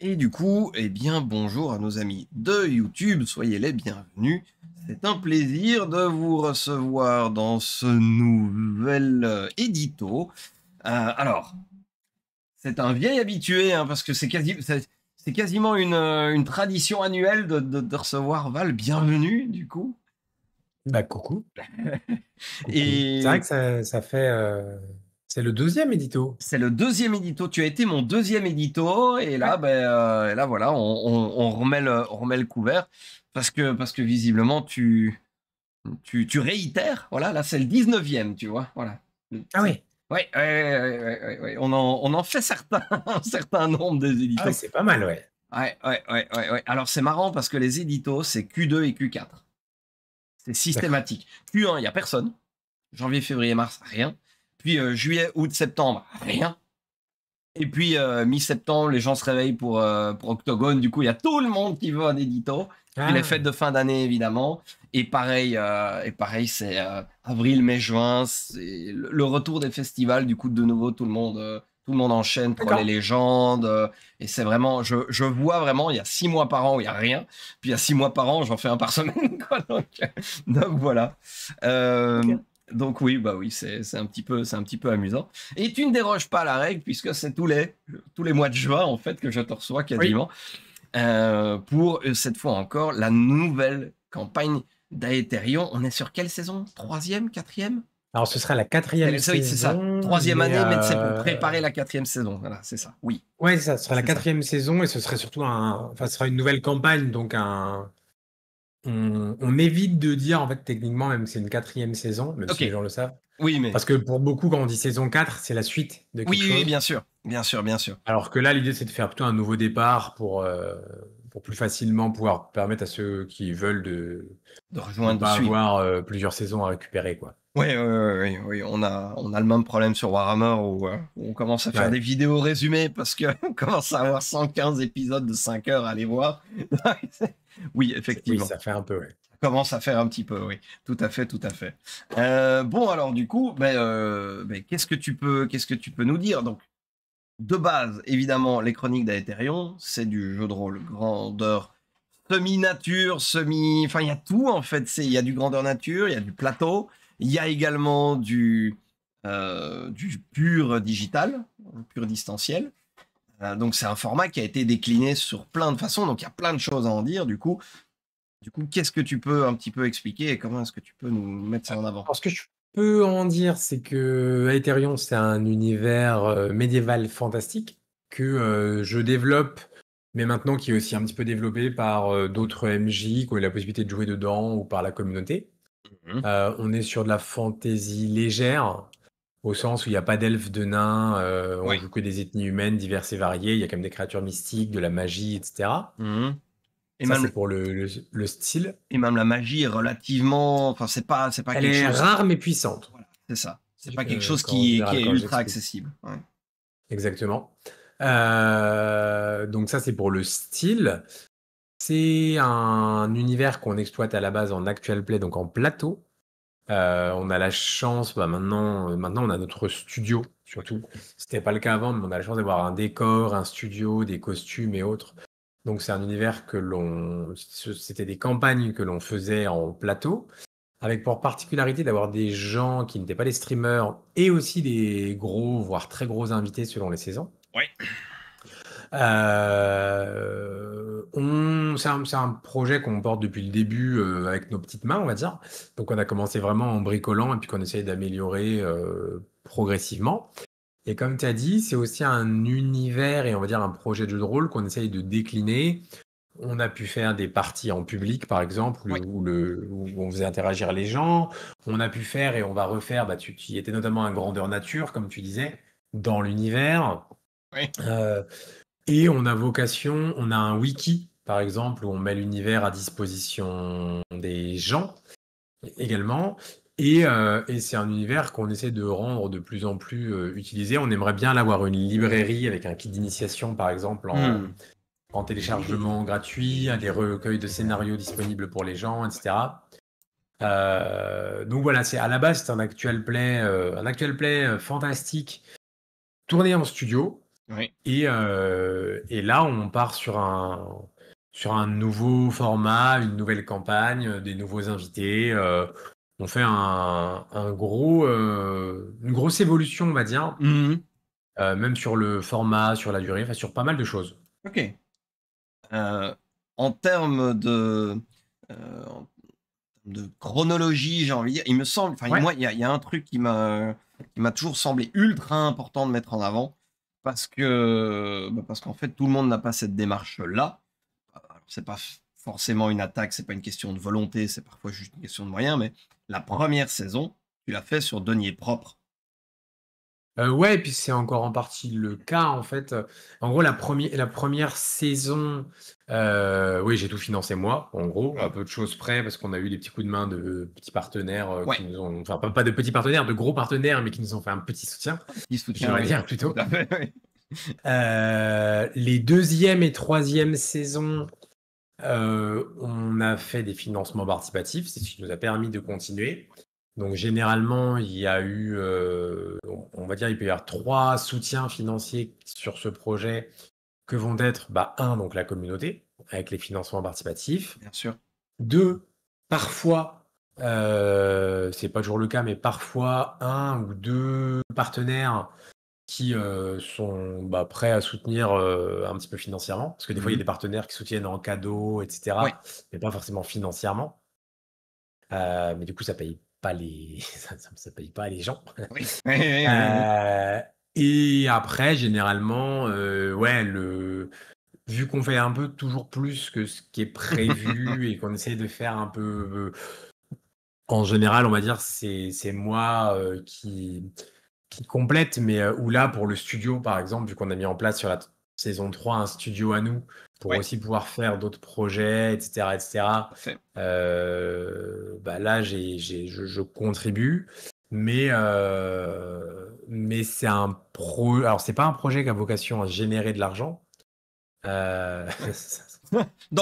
Et du coup, eh bien, bonjour à nos amis de YouTube, soyez les bienvenus. C'est un plaisir de vous recevoir dans ce nouvel édito. Alors, c'est un vieil habitué, hein, parce que c'est quasiment une tradition annuelle de recevoir Val. Bienvenue, du coup. Bah, coucou, coucou. C'est vrai Et que ça fait, c'est le 2e édito. c'est le deuxième édito. Tu as été mon deuxième édito, et là, Ouais. et là voilà, on remet le couvert parce que visiblement tu réitères. Voilà, là c'est le 19e, tu vois. Voilà. Ah ouais. Ouais, ouais, ouais, ouais, ouais, ouais. On en fait certains, un certain nombre des Ah ouais, éditos. c'est pas mal, ouais. Ouais, ouais, ouais, ouais, ouais. Alors c'est marrant parce que les éditos, c'est Q2 et Q4. C'est D'accord. systématique. Q1, il n'y a personne. Janvier, février, mars, rien. Puis juillet, août, septembre, rien. Et puis mi-septembre, les gens se réveillent pour Octogone. Du coup, il y a tout le monde qui veut un édito. Puis les fêtes Ah, de fin d'année, évidemment. Et pareil, c'est avril, mai, juin. C'est le retour des festivals. Du coup, de nouveau, tout le monde enchaîne Troll et d'accord. légendes. Et c'est vraiment, je vois vraiment, il y a 6 mois par an où il y a rien. Puis il y a 6 mois par an, j'en fais un par semaine, quoi. Donc voilà. Euh, OK. donc oui, bah oui, c'est un petit peu amusant. Et tu ne déroges pas à la règle puisque c'est tous les mois de juin en fait que je te reçois Oui. quasiment pour cette fois encore la nouvelle campagne d'Aetherion. On est sur quelle saison? Troisième, quatrième? Alors ce sera la 4e Oui, c'est ça. saison, Troisième mais année, mais c'est pour préparer la quatrième saison. Voilà, c'est ça. Oui, ouais, c'est ça, ce sera la c'est ça. 4e saison et ce serait surtout ce sera une nouvelle campagne, donc on évite de dire, en fait, techniquement, même c'est une 4e saison, même Ok. si les gens le savent. Oui, mais Parce que pour beaucoup, quand on dit saison 4, c'est la suite de oui, quelque oui, oui, chose. bien sûr, bien sûr, bien sûr. Alors que là, l'idée, c'est de faire plutôt un nouveau départ pour plus facilement pouvoir permettre à ceux qui veulent De de rejoindre, de pas suivre. avoir plusieurs saisons à récupérer, quoi. Oui, oui, oui, oui, on a le même problème sur Warhammer où on commence à faire Ouais, des vidéos résumées parce qu'on commence à avoir 115 épisodes de 5 heures à aller voir. Oui, oui, effectivement. ça fait un peu, ouais. Ça commence à faire un petit peu, oui. Tout à fait, tout à fait. Bon, alors du coup, qu'est-ce que tu peux nous dire? Donc, de base, évidemment, les Chroniques d'Aetherion, c'est du jeu de rôle grandeur semi-nature, semi... Enfin, il y a tout, en fait. Il y a du grandeur nature, il y a du plateau, il y a également du pur digital, pur distanciel. Donc, c'est un format qui a été décliné sur plein de façons, donc il y a plein de choses à en dire. Du coup, qu'est-ce que tu peux un petit peu expliquer et comment est-ce que tu peux nous mettre ça en avant? Alors, ce que je peux en dire, c'est que Aetherion, c'est un univers médiéval fantastique que je développe, mais maintenant qui est aussi un petit peu développé par d'autres MJ qui ont eu la possibilité de jouer dedans ou par la communauté. Mhm. On est sur de la fantasy légère, au sens où il y a pas d'elfes, de nains, on Oui. joue que des ethnies humaines diverses et variées. Il y a quand même des créatures mystiques, de la magie, et cetera. Mhm. Et Ça, c'est même, pour le style. et même la magie est relativement, enfin, c'est pas Elle quelque est chose. rare mais puissante, Voilà, c'est ça. C'est pas quelque chose en qui général, est quand ultra j'explique. accessible. Ouais. Exactement. Donc ça, c'est pour le style. C'est un univers qu'on exploite à la base en actual play, donc en plateau. On a la chance, bah, maintenant on a notre studio surtout. C'était pas le cas avant, mais on a la chance d'avoir un décor, un studio, des costumes et autres. Donc c'est un univers c'était des campagnes que l'on faisait en plateau, avec pour particularité d'avoir des gens qui n'étaient pas des streamers et aussi des gros, voire très gros invités selon les saisons. Ouais. C'est un projet qu'on porte depuis le début avec nos petites mains, on va dire. Donc on a commencé vraiment en bricolant et puis qu'on essaye d'améliorer progressivement. Et comme tu as dit, c'est aussi un univers et on va dire un projet de jeu de rôle qu'on essaye de décliner. On a pu faire des parties en public, par exemple, Ouais. où on faisait interagir les gens. On a pu faire et on va refaire, bah, tu y étais notamment un grandeur nature, comme tu disais, dans l'univers. Ouais. Euh, et on a vocation, on a un wiki, par exemple, où on met l'univers à disposition des gens également. Et c'est un univers qu'on essaie de rendre de plus en plus utilisé. On aimerait bien l'avoir une librairie avec un kit d'initiation, par exemple, Hmm. en téléchargement gratuit, des recueils de scénarios disponibles pour les gens, etc. Donc voilà, c'est à la base c'est un actual play fantastique tourné en studio. Oui. Et là, on part sur un nouveau format, une nouvelle campagne, des nouveaux invités. On fait une grosse évolution, on va dire, Mhm. même sur le format, sur la durée, enfin, sur pas mal de choses. Ok. Euh, en termes de chronologie, j'ai envie de dire, il me semble, enfin, Ouais. moi, il y a un truc qui m'a toujours semblé ultra important de mettre en avant, parce qu'en fait, tout le monde n'a pas cette démarche-là. Alors, c'est pas forcément une attaque, c'est pas une question de volonté, c'est parfois juste une question de moyens, mais la première saison, tu l'as fait sur denier propre. Ouais, et puis c'est encore en partie le cas, en fait. En gros, la première saison, oui, j'ai tout financé moi, en gros, à Hein. peu de choses près, parce qu'on a eu des petits coups de main de petits partenaires qui Ouais, nous ont, enfin, pas de petits partenaires, de gros partenaires, mais qui nous ont fait un petit soutien, petit soutien, j'aimerais ouais, dire tout plutôt. à fait. Ouais. Les deuxième et troisième saisons, on a fait des financements participatifs, c'est ce qui nous a permis de continuer. Donc généralement, il y a eu, on va dire, il peut y avoir 3 soutiens financiers sur ce projet que vont être, un, donc la communauté, avec les financements participatifs. Bien sûr. 2, parfois, c'est pas toujours le cas, mais parfois un ou deux partenaires qui sont prêts à soutenir un petit peu financièrement. Parce que des fois, il y a Mhm. des partenaires qui soutiennent en cadeau, Ouais. etc., mais pas forcément financièrement. Mais du coup, ça paye pas les, ça paye pas les gens. Oui. Oui, oui, oui, oui. Euh, et après, généralement, ouais, vu qu'on fait un peu toujours plus que ce qui est prévu et qu'on essaie de faire un peu, en général, on va dire, c'est moi qui complète, mais où là, pour le studio, par exemple, vu qu'on a mis en place sur la saison 3 un studio à nous, pour Ouais, aussi pouvoir faire d'autres projets, etc., etc., parfait. là, je contribue, mais c'est alors, c'est pas un projet qui a vocation à générer de l'argent. Dans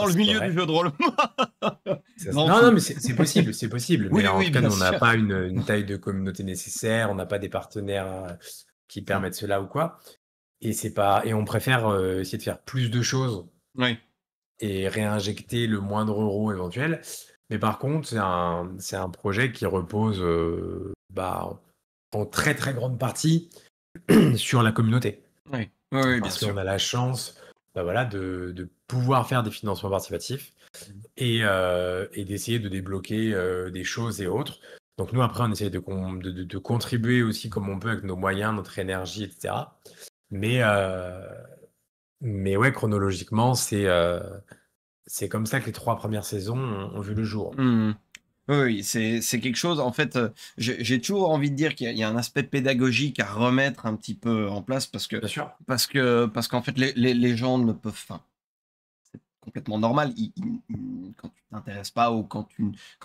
Ça le se milieu du pourrait. jeu de rôle. Non, Non, non, tout. mais c'est possible, c'est possible. Mais Oui, en oui, tout cas, bien nous, on n'a sûr. pas une taille de communauté nécessaire, on n'a pas des partenaires qui Mm. permettent cela ou quoi. Et on préfère essayer de faire plus de choses Oui. et réinjecter le moindre euro éventuel. Mais par contre, c'est un projet qui repose en très très grande partie sur la communauté. Oui. Oui, oui, bien Parce sûr. qu'on a la chance voilà, de pouvoir faire des financements participatifs et d'essayer de débloquer des choses et autres. Donc nous, après, on essaie de contribuer aussi comme on peut avec nos moyens, notre énergie, etc. Mais, euh, mais ouais, chronologiquement, c'est comme ça que les 3 premières saisons ont vu le jour. Mm. Oui, oui, c'est quelque chose. En fait, j'ai toujours envie de dire qu'il y a un aspect pédagogique à remettre un petit peu en place Bien sûr. parce qu'en fait, les gens ne peuvent. Enfin, c'est complètement normal. Quand tu t'intéresses pas ou quand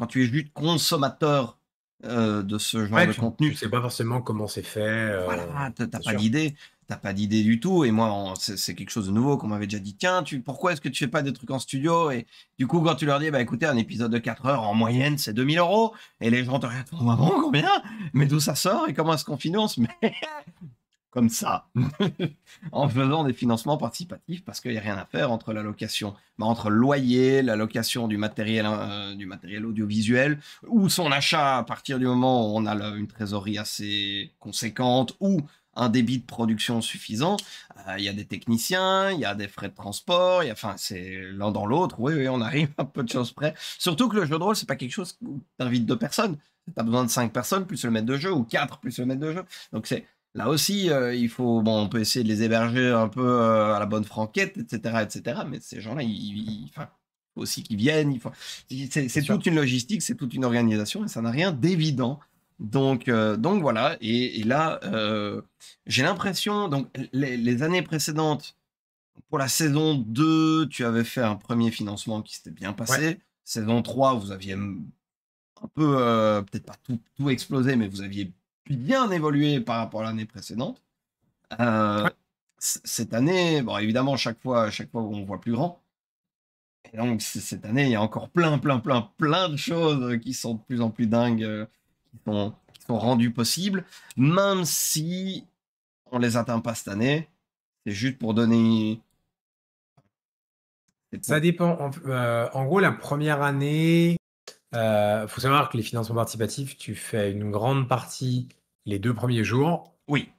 tu es juste consommateur de ce genre Ouais, de tu contenu, sais pas forcément comment c'est fait. voilà, t'as Bien pas sûr. d'idée. T'as pas d'idée du tout. Et moi, c'est quelque chose de nouveau qu'on m'avait déjà dit. Tiens, pourquoi est-ce que tu fais pas des trucs en studio? Et du coup, quand tu leur dis, bah écoutez, un épisode de 4 heures en moyenne, c'est 2 000 euros. Et les gens te regardent, oh, ah bon, combien? Mais d'où ça sort? Et comment est-ce qu'on finance? Mais comme ça, en faisant des financements participatifs, parce qu'il n'y a rien à faire entre la location, entre le loyer, la location du matériel audiovisuel, ou son achat à partir du moment où on a une trésorerie assez conséquente, ou un débit de production suffisant. Il y a des techniciens, il y a des frais de transport, enfin, c'est l'un dans l'autre. Oui, oui, on arrive à peu de choses près. Surtout que le jeu de rôle, c'est pas quelque chose où tu invites 2 personnes. Tu as besoin de 5 personnes plus le maître de jeu, ou 4 plus le maître de jeu. Donc c'est là aussi, il faut, bon, on peut essayer de les héberger un peu à la bonne franquette, etc., etc. Mais ces gens-là, enfin, faut aussi qu'ils viennent. C'est C'est sûr. toute une logistique, c'est toute une organisation, et ça n'a rien d'évident. Donc voilà. Et là, j'ai l'impression, donc les années précédentes, pour la saison 2, tu avais fait un premier financement qui s'était bien Ouais. passé. Saison 3, vous aviez un peu, peut-être pas tout explosé, mais vous aviez bien évolué par rapport à l'année précédente. Euh, Ouais. Cette année, bon, évidemment, chaque fois, on voit plus grand. Et donc, cette année, il y a encore plein, plein, plein, plein de choses qui sont de plus en plus dingues, qui sont rendues possibles, même si on les atteint pas cette année. C'est juste pour donner. C'est Ça pour. dépend. En gros, la première année, faut savoir que les financements participatifs, tu fais une grande partie les 2 premiers jours. Oui.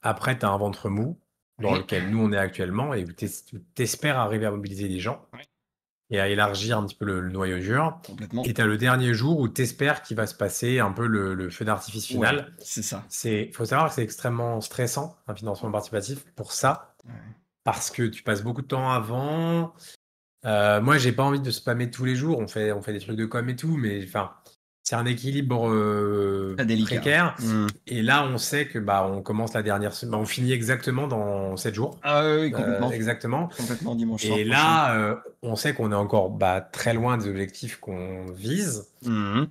Après, tu as un ventre mou dans Ouais. lequel nous, on est actuellement et où tu espères arriver à mobiliser des gens Ouais. et à élargir un petit peu le noyau dur. Complètement. Et tu as le dernier jour où tu espères qu'il va se passer un peu le feu d'artifice Ouais, final. c'est ça. Faut savoir que c'est extrêmement stressant, un financement participatif, pour ça, Ouais. parce que tu passes beaucoup de temps avant. Moi, j'ai pas envie de spammer tous les jours. On fait des trucs de com et tout, mais enfin, c'est un équilibre Très délicat. précaire. Et là, on sait que on commence la dernière semaine. On finit exactement dans 7 jours. Ah oui, complètement. Exactement. Complètement dimanche soir Et prochain. là, on sait qu'on est encore très loin des objectifs qu'on vise.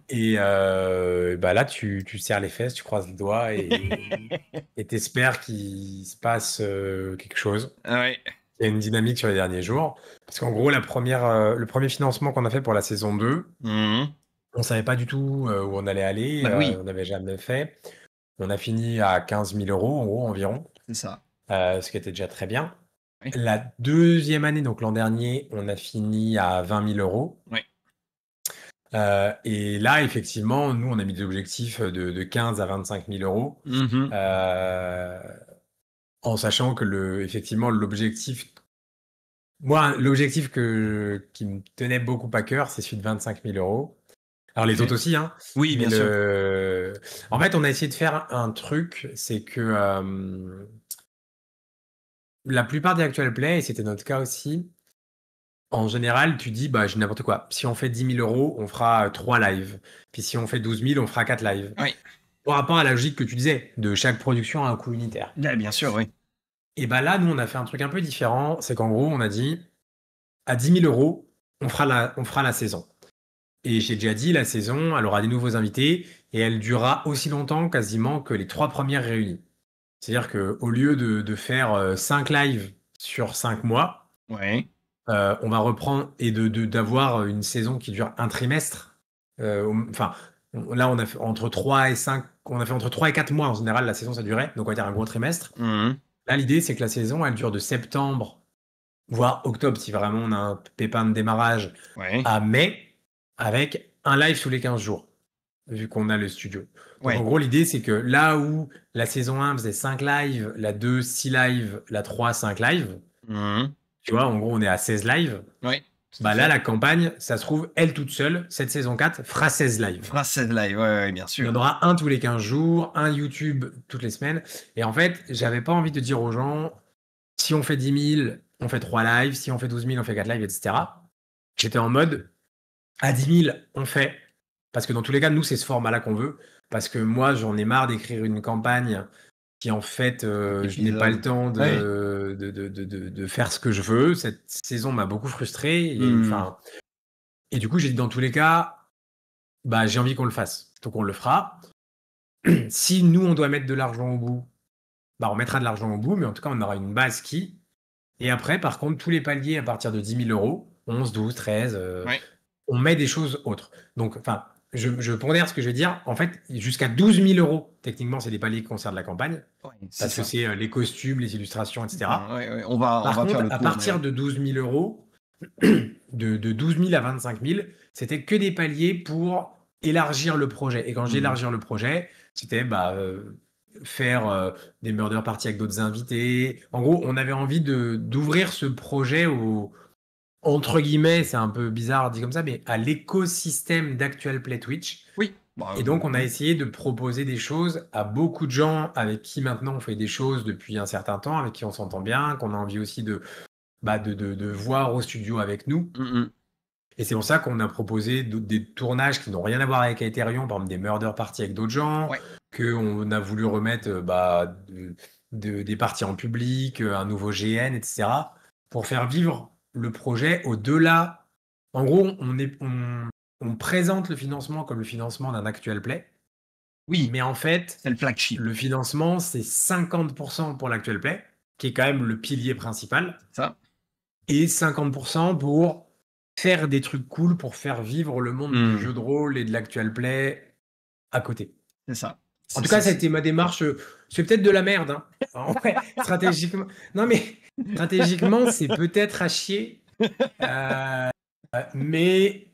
Et là, tu serres les fesses, tu croises les doigts et t'espères qu'il se passe quelque chose. Ouais. Il y a une dynamique sur les derniers jours. Parce qu'en gros, le premier financement qu'on a fait pour la saison 2, on savait pas du tout où on allait aller. Bah oui, On n'avait jamais fait. On a fini à 15 000 euros, en gros, environ, c'est ça. ce qui était déjà très bien. Oui. La deuxième année, donc l'an dernier, on a fini à 20 000 euros. Ouais. Et là, effectivement, nous, on a mis des objectifs de 15 à 25 000 euros. En sachant que effectivement, l'objectif qui me tenait beaucoup à cœur, c'est celui de 25 000 euros. Alors, les Ok. autres aussi, hein. Oui, Mais bien sûr. en fait, on a essayé de faire un truc, c'est que la plupart des actual play, et c'était notre cas aussi, en général, tu dis, j'ai n'importe quoi. Si on fait 10 000 euros, on fera 3 lives. Puis si on fait 12 000, on fera 4 lives. Oui. Par rapport à la logique que tu disais, de chaque production a un coût unitaire. Ouais, bien sûr, oui. Et là, nous, on a fait un truc un peu différent. C'est qu'en gros, on a dit, à 10 000 euros, on fera la saison. Et j'ai déjà dit, la saison, elle aura des nouveaux invités et elle durera aussi longtemps quasiment que les 3 premières réunies. C'est-à-dire qu'au lieu de faire 5 lives sur 5 mois, Ouais. on va reprendre et d'avoir une saison qui dure un trimestre. Enfin, là, on a fait entre 3 et 5, on a fait entre 3 et 4 mois en général, la saison, ça durait. Donc, on va dire un gros trimestre. Là, l'idée, c'est que la saison, elle dure de septembre, voire octobre, si vraiment on a un pépin de démarrage, Ouais. à mai, avec un live tous les 15 jours, vu qu'on a le studio. Donc, en Ouais. gros, l'idée, c'est que là où la saison 1 faisait 5 lives, la 2, 6 lives, la 3, 5 lives, tu vois, en gros, on est à 16 lives. Ouais. Tout à Là, fait. la campagne, ça se trouve, elle toute seule, cette saison 4, fera 16 lives. Fera 16 live, ouais, bien Il y sûr. en aura un tous les 15 jours, un YouTube toutes les semaines. Et en fait, j'avais pas envie de dire aux gens, si on fait 10 000, on fait 3 lives, si on fait 12 000, on fait 4 lives, etc. J'étais en mode, à 10 000, on fait. Parce que dans tous les cas, nous, c'est ce format-là qu'on veut. Parce que moi, j'en ai marre d'écrire une campagne qui, en fait, je n'ai pas le temps Ouais. de faire ce que je veux. Cette saison m'a beaucoup frustré. Et du coup, j'ai dit, dans tous les cas, j'ai envie qu'on le fasse. Donc, on le fera. Si nous, on doit mettre de l'argent au bout, on mettra de l'argent au bout, mais en tout cas, on aura une base qui. Et après, par contre, tous les paliers à partir de 10 000 euros, 11, 12, 13, Ouais. on met des choses autres. Donc, je pondère ce que je veux dire. En fait, jusqu'à 12 000 euros, techniquement, c'est des paliers qui concernent la campagne. Ouais, Parce que ça. c'est les costumes, les illustrations, etc. Ouais. On va Par faire contre, le à tour. partir de 12 000 euros, de 12 000 à 25 000, c'était que des paliers pour élargir le projet. Et quand je dis élargir le projet, c'était faire des murder parties avec d'autres invités. En gros, on avait envie d'ouvrir ce projet entre guillemets, c'est un peu bizarre dit comme ça, mais à l'écosystème d'Actual Play Twitch. Oui. Et donc, on a essayé de proposer des choses à beaucoup de gens avec qui maintenant on fait des choses depuis un certain temps, avec qui on s'entend bien, qu'on a envie aussi de voir au studio avec nous. Et c'est pour ça qu'on a proposé des tournages qui n'ont rien à voir avec Aetherium, par exemple des murder parties avec d'autres gens, qu'on a voulu remettre des parties en public, un nouveau GN, etc., pour faire vivre le projet au-delà. En gros, on présente le financement comme le financement d'un actual play. Oui. Mais en fait, c'est le flagship. Le financement, c'est 50% pour l'actual play, qui est quand même le pilier principal. Ça. Et 50% pour faire des trucs cool, pour faire vivre le monde du jeu de rôle et de l'actual play à côté. C'est ça. En tout cas, ça a été ma démarche c'est peut-être de la merde, hein. En vrai, stratégiquement. Non, mais stratégiquement, c'est peut-être à chier. Mais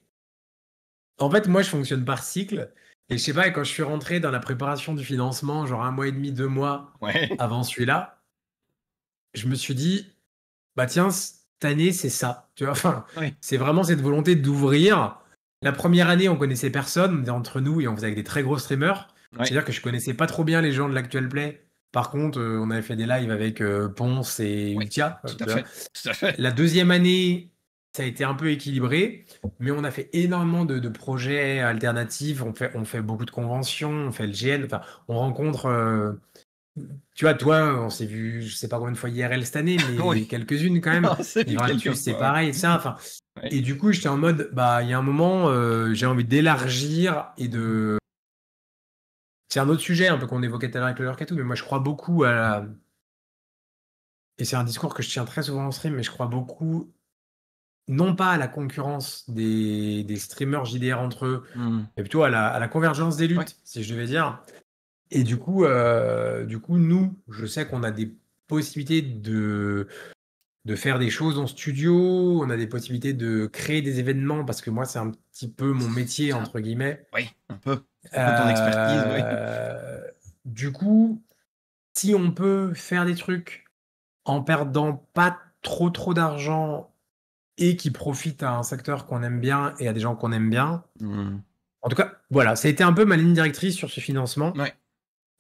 en fait, moi, je fonctionne par cycle. Et je sais pas, quand je suis rentré dans la préparation du financement, genre 1 mois et demi, 2 mois Ouais. avant celui-là, je me suis dit, bah tiens, cette année, c'est ça. Tu vois, enfin, Oui. c'est vraiment cette volonté d'ouvrir. La première année, on connaissait personne, on était entre nous et on faisait avec des très gros streamers. Ouais. C'est-à-dire que je connaissais pas trop bien les gens de l'actuel play. Par contre, on avait fait des lives avec Ponce et Oui, Ultia. tout Tu à vois. fait. Tout à fait. La deuxième année, ça a été un peu équilibré, mais on a fait énormément de projets alternatifs. On fait beaucoup de conventions, on fait le GN. Enfin, on rencontre. Tu vois, toi, on s'est vu, je sais pas combien de fois IRL cette année, Oui. mais quelques-unes quand même. On s'est vu Vivre quelques Actus, c'est fois, ouais. pareil, ça. Enfin, Ouais. et du coup, j'étais en mode, bah, il y a un moment, j'ai envie d'élargir et de. C'est un autre sujet, un peu qu'on évoquait tout à l'heure avec le lurk et tout, mais moi, je crois beaucoup à la. Et c'est un discours que je tiens très souvent en stream, mais je crois beaucoup, non pas à la concurrence des streamers JDR entre eux, Mhm. mais plutôt à la convergence des Ouais. luttes, si je devais dire. Et du coup, nous, je sais qu'on a des possibilités de faire des choses en studio, on a des possibilités de créer des événements, parce que moi, c'est un petit peu mon métier, Ça. entre guillemets. Oui, un peu. C'est un peu ton expertise, oui. Du coup, si on peut faire des trucs en perdant pas trop d'argent et qui profitent à un secteur qu'on aime bien et à des gens qu'on aime bien. Mhm. En tout cas, voilà, ça a été un peu ma ligne directrice sur ce financement. Ouais.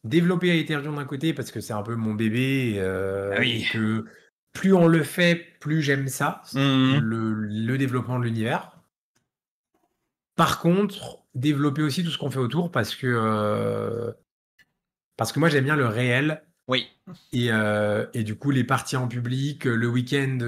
Développer à Ethereum d'un côté parce que c'est un peu mon bébé Ah oui. et que plus on le fait, plus j'aime ça, Mhm. le développement de l'univers. Par contre, développer aussi tout ce qu'on fait autour parce que moi j'aime bien le réel Oui. et du coup les parties en public, le week-end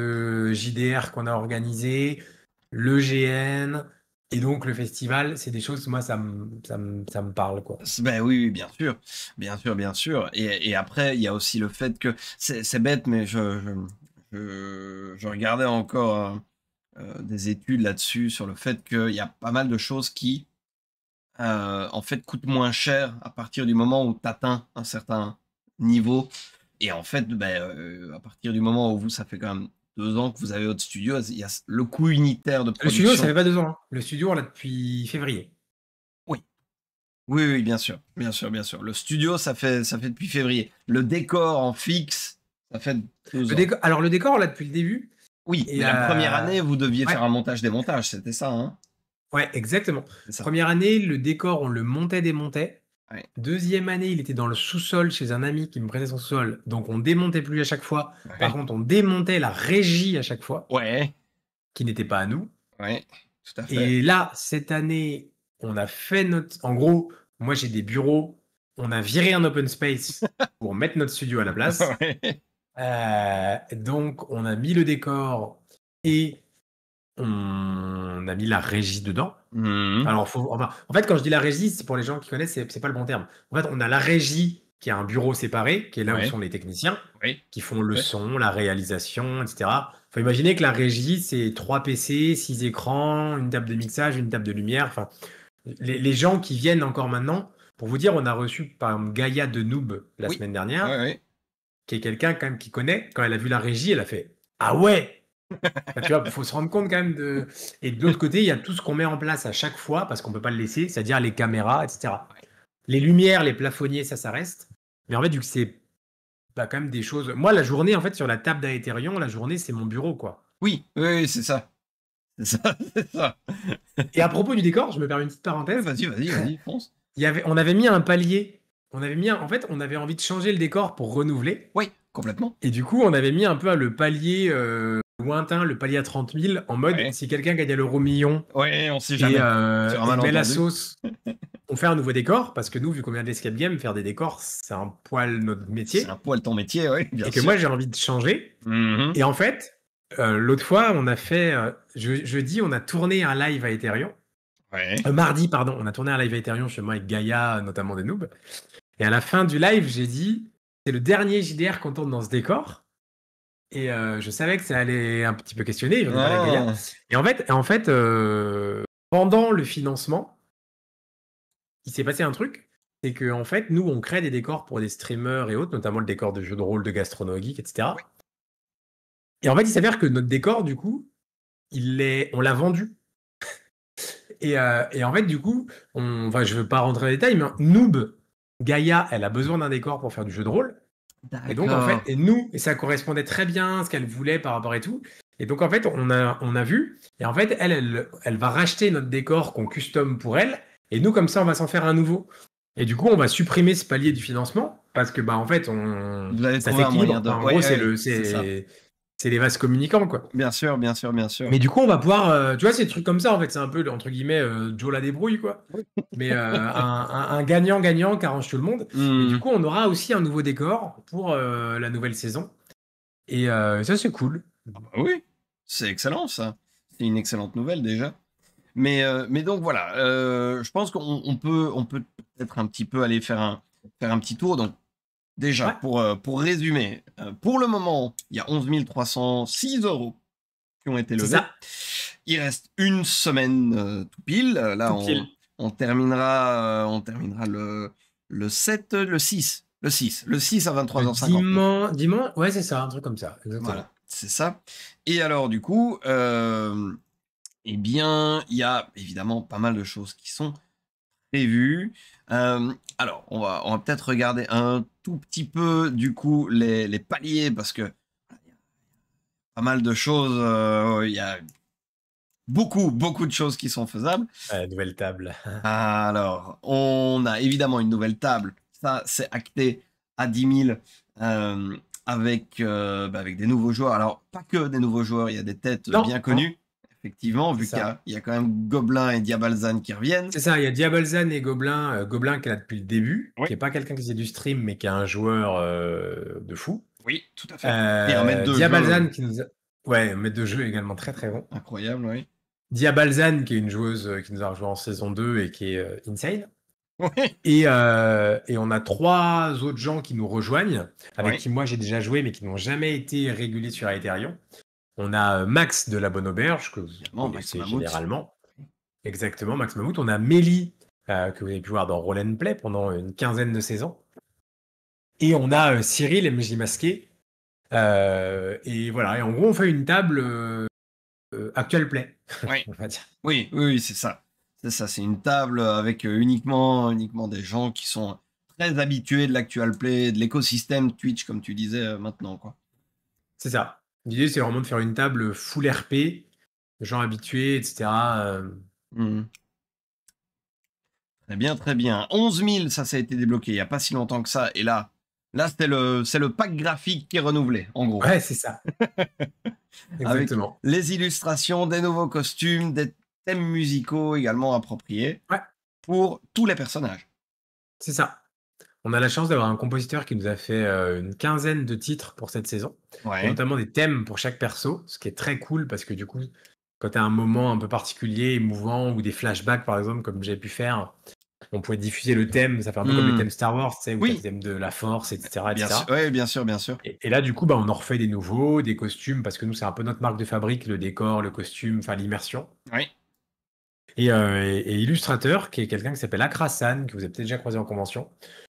JDR qu'on a organisé, le GN et donc le festival, c'est des choses, moi ça me parle quoi. Ben oui, oui, bien sûr, bien sûr, bien sûr. Et après, il y a aussi le fait que c'est bête, mais je regardais encore des études là-dessus sur le fait qu'il y a pas mal de choses qui, en fait, coûtent moins cher à partir du moment où tu atteins un certain niveau. Et en fait, ben, à partir du moment où vous, ça fait quand même 2 ans que vous avez votre studio, il y a le coût unitaire de Le studio, ça production. fait pas 2 ans, hein. Le studio, on l'a depuis février. Oui. Oui, oui, bien sûr, bien sûr, bien sûr. Le studio, ça fait depuis février. Le décor en fixe, ça fait 2 ans. Alors le décor, on l'a depuis le début. Oui, Et mais la première année, vous deviez ouais, faire un montage-démontage, c'était ça, hein? ouais, exactement. C'est ça. Première année, le décor, on le montait, démontait. Ouais. Deuxième année, il était dans le sous-sol chez un ami qui me prêtait son sous-sol. Donc on démontait plus à chaque fois. Par Ouais. contre, on démontait la régie à chaque fois, Ouais. qui n'était pas à nous. Ouais. Tout à fait. Et là, cette année, on a fait notre. En gros, moi j'ai des bureaux. On a viré un open space pour mettre notre studio à la place. Ouais. Donc, on a mis le décor et on a mis la régie dedans. Mhm. Alors, en fait, quand je dis la régie, c'est pour les gens qui connaissent, c'est pas le bon terme. En fait, on a la régie qui a un bureau séparé, qui est là où Ouais. sont les techniciens, Oui. qui font le Ouais. son, la réalisation, etc. Faut imaginer que la régie, c'est 3 PC, 6 écrans, une table de mixage, une table de lumière. Enfin, les gens qui viennent encore maintenant, pour vous dire, on a reçu par exemple Gaïa de Noob la Oui. semaine Ouais, dernière, ouais. qui est quelqu'un quand même qui connaît. Quand elle a vu la régie, elle a fait ah ouais. Enfin, tu vois, faut se rendre compte quand même de. Et de l'autre côté, il y a tout ce qu'on met en place à chaque fois parce qu'on peut pas le laisser, c'est-à-dire les caméras, etc. Ouais. Les lumières, les plafonniers, ça reste. Mais en fait, vu que c'est quand même des choses. Moi, la journée, en fait, sur la table d'Aetherion, la journée, c'est mon bureau, quoi. Oui, oui, oui, c'est ça. C'est ça, c'est ça. Et à propos du décor, je me permets une petite Ouais, parenthèse. vas-y, vas-y, vas-y, fonce. On avait mis un palier. En fait, on avait envie de changer le décor pour renouveler. Oui, complètement. Et du coup, on avait mis un peu le palier lointain, le palier à 30 000, en mode Ouais. si quelqu'un gagne à l'euro million Ouais, on sait et, jamais. Sur un et met la malentendu. sauce, on fait un nouveau décor. Parce que nous, vu qu'on vient de l'escape game, faire des décors, c'est un poil notre C'est un métier. poil ton métier, oui, bien Et que sûr. moi, j'ai envie de changer. Mhm. Et en fait, l'autre fois, on a fait, jeudi, on a tourné un live à Ethereum. Ouais. Mardi, pardon, on a tourné un live à Ethereum chez moi avec Gaïa, notamment des noobs. Et à la fin du live, j'ai dit, c'est le dernier JDR qu'on tourne dans ce décor. Et je savais que ça allait un petit peu questionner, j'en ai parlé avec Gaïa. Ah. Et en fait pendant le financement, il s'est passé un truc. c'est que en fait, nous, on crée des décors pour des streamers et autres, notamment le décor de jeux de rôle, de gastronomie geek, etc. Oui. Et en fait, il s'avère que notre décor, du coup, on l'a vendu. Et en fait, du coup, enfin, je veux pas rentrer dans les détails, mais Noob, Gaïa, elle a besoin d'un décor pour faire du jeu de rôle. Et donc, en fait, D'accord. et ça correspondait très bien à ce qu'elle voulait par rapport et tout. Et donc, en fait, on a vu. Et en fait, elle va racheter notre décor qu'on custom pour elle. Et nous, comme ça, on va s'en faire un nouveau. Et du coup, on va supprimer ce palier du financement parce que, bah, en fait, Vous avez ça trouvé un moyen s'équilibre. de... Enfin, en Oui, gros, oui, c'est ça. c'est les vases communicants, quoi. Bien sûr, bien sûr, bien sûr. Mais du coup, on va pouvoir, tu vois, ces trucs comme ça, en fait, c'est un peu, entre guillemets, Joe la débrouille, quoi. Mais un gagnant-gagnant qui arrange tout le monde. Et du Hmm. coup, on aura aussi un nouveau décor pour la nouvelle saison. Et ça, c'est cool. Ah bah oui, c'est excellent ça. C'est une excellente nouvelle déjà. Mais donc voilà, je pense qu'on peut peut-être un petit peu aller faire un petit tour. Donc déjà, Ouais, pour résumer, pour le moment, il y a 11 306 euros qui ont été c'est levés. ça. Il reste une semaine tout pile. Là, Tout pile. on terminera le 7, le six à Le 23h59. dimanche, ouais, c'est ça, un truc comme ça, exactement. Voilà, c'est ça. Et alors, du coup, eh bien, il y a évidemment pas mal de choses qui sont prévues. Alors, on va peut-être regarder un tout petit peu, du coup, les paliers, parce que pas mal de choses, il y a beaucoup, beaucoup de choses qui sont faisables. Nouvelle table. Alors, on a évidemment une nouvelle table. Ça, c'est acté à 10 000 avec des nouveaux joueurs. Alors, pas que des nouveaux joueurs, il y a des têtes Non, bien hein, connues, effectivement, c'est vu qu'il y ça. a, il y a quand même Gobelin et Diabalzan qui reviennent. C'est ça, il y a Diabolzan et Gobelin. Gobelin qui est là depuis le début, Oui, qui est pas quelqu'un qui faisait du stream, mais qui est un joueur de fou. oui, tout à fait. Et un maître de jeu Diabalzan qui nous a... Ouais, un maître de jeu également très très bon. incroyable, oui. Diabalzan qui est une joueuse qui nous a rejoint en saison 2 et qui est insane. Oui, Et on a trois autres gens qui nous rejoignent, avec oui, qui moi j'ai déjà joué, mais qui n'ont jamais été réguliers sur Aetherion. On a Max de la Bonne Auberge, que vous évidemment, Max connaissez Mammouth. généralement. Exactement, Max Mammouth. On a Mélie, que vous avez pu voir dans Roll and Play pendant une quinzaine de saisons. Et on a Cyril, MJ Masqué. Et voilà, et en gros, on fait une table actual play, Oui, on va dire. oui, oui, oui, c'est ça. C'est ça, c'est une table avec uniquement des gens qui sont très habitués de l'actual play, de l'écosystème Twitch, comme tu disais maintenant, quoi. C'est ça. L'idée, c'est vraiment de faire une table full RP, gens habitués, etc. Mhm. Très bien, très bien. 11 000, ça a été débloqué il n'y a pas si longtemps que ça. Et là c'est le pack graphique qui est renouvelé, en gros. Ouais, c'est ça. Avec Exactement. les illustrations, des nouveaux costumes, des thèmes musicaux également appropriés Ouais, pour tous les personnages. c'est ça. On a la chance d'avoir un compositeur qui nous a fait une quinzaine de titres pour cette saison, et Ouais. notamment des thèmes pour chaque perso, ce qui est très cool parce que du coup, quand tu as un moment un peu particulier, émouvant, ou des flashbacks par exemple, comme j'ai pu faire, on pouvait diffuser le thème, ça fait un peu comme les Hmm. thèmes Star Wars, tu sais, où tu as le Oui, thème de la force, etc. bien sûr. etc. Oui, bien sûr, bien sûr. Et là, du coup, bah, on en refait des nouveaux, des costumes, parce que nous, c'est un peu notre marque de fabrique, le décor, le costume, enfin l'immersion. Oui. Et illustrateur, qui est quelqu'un qui s'appelle Akrasan, que vous avez peut-être déjà croisé en convention,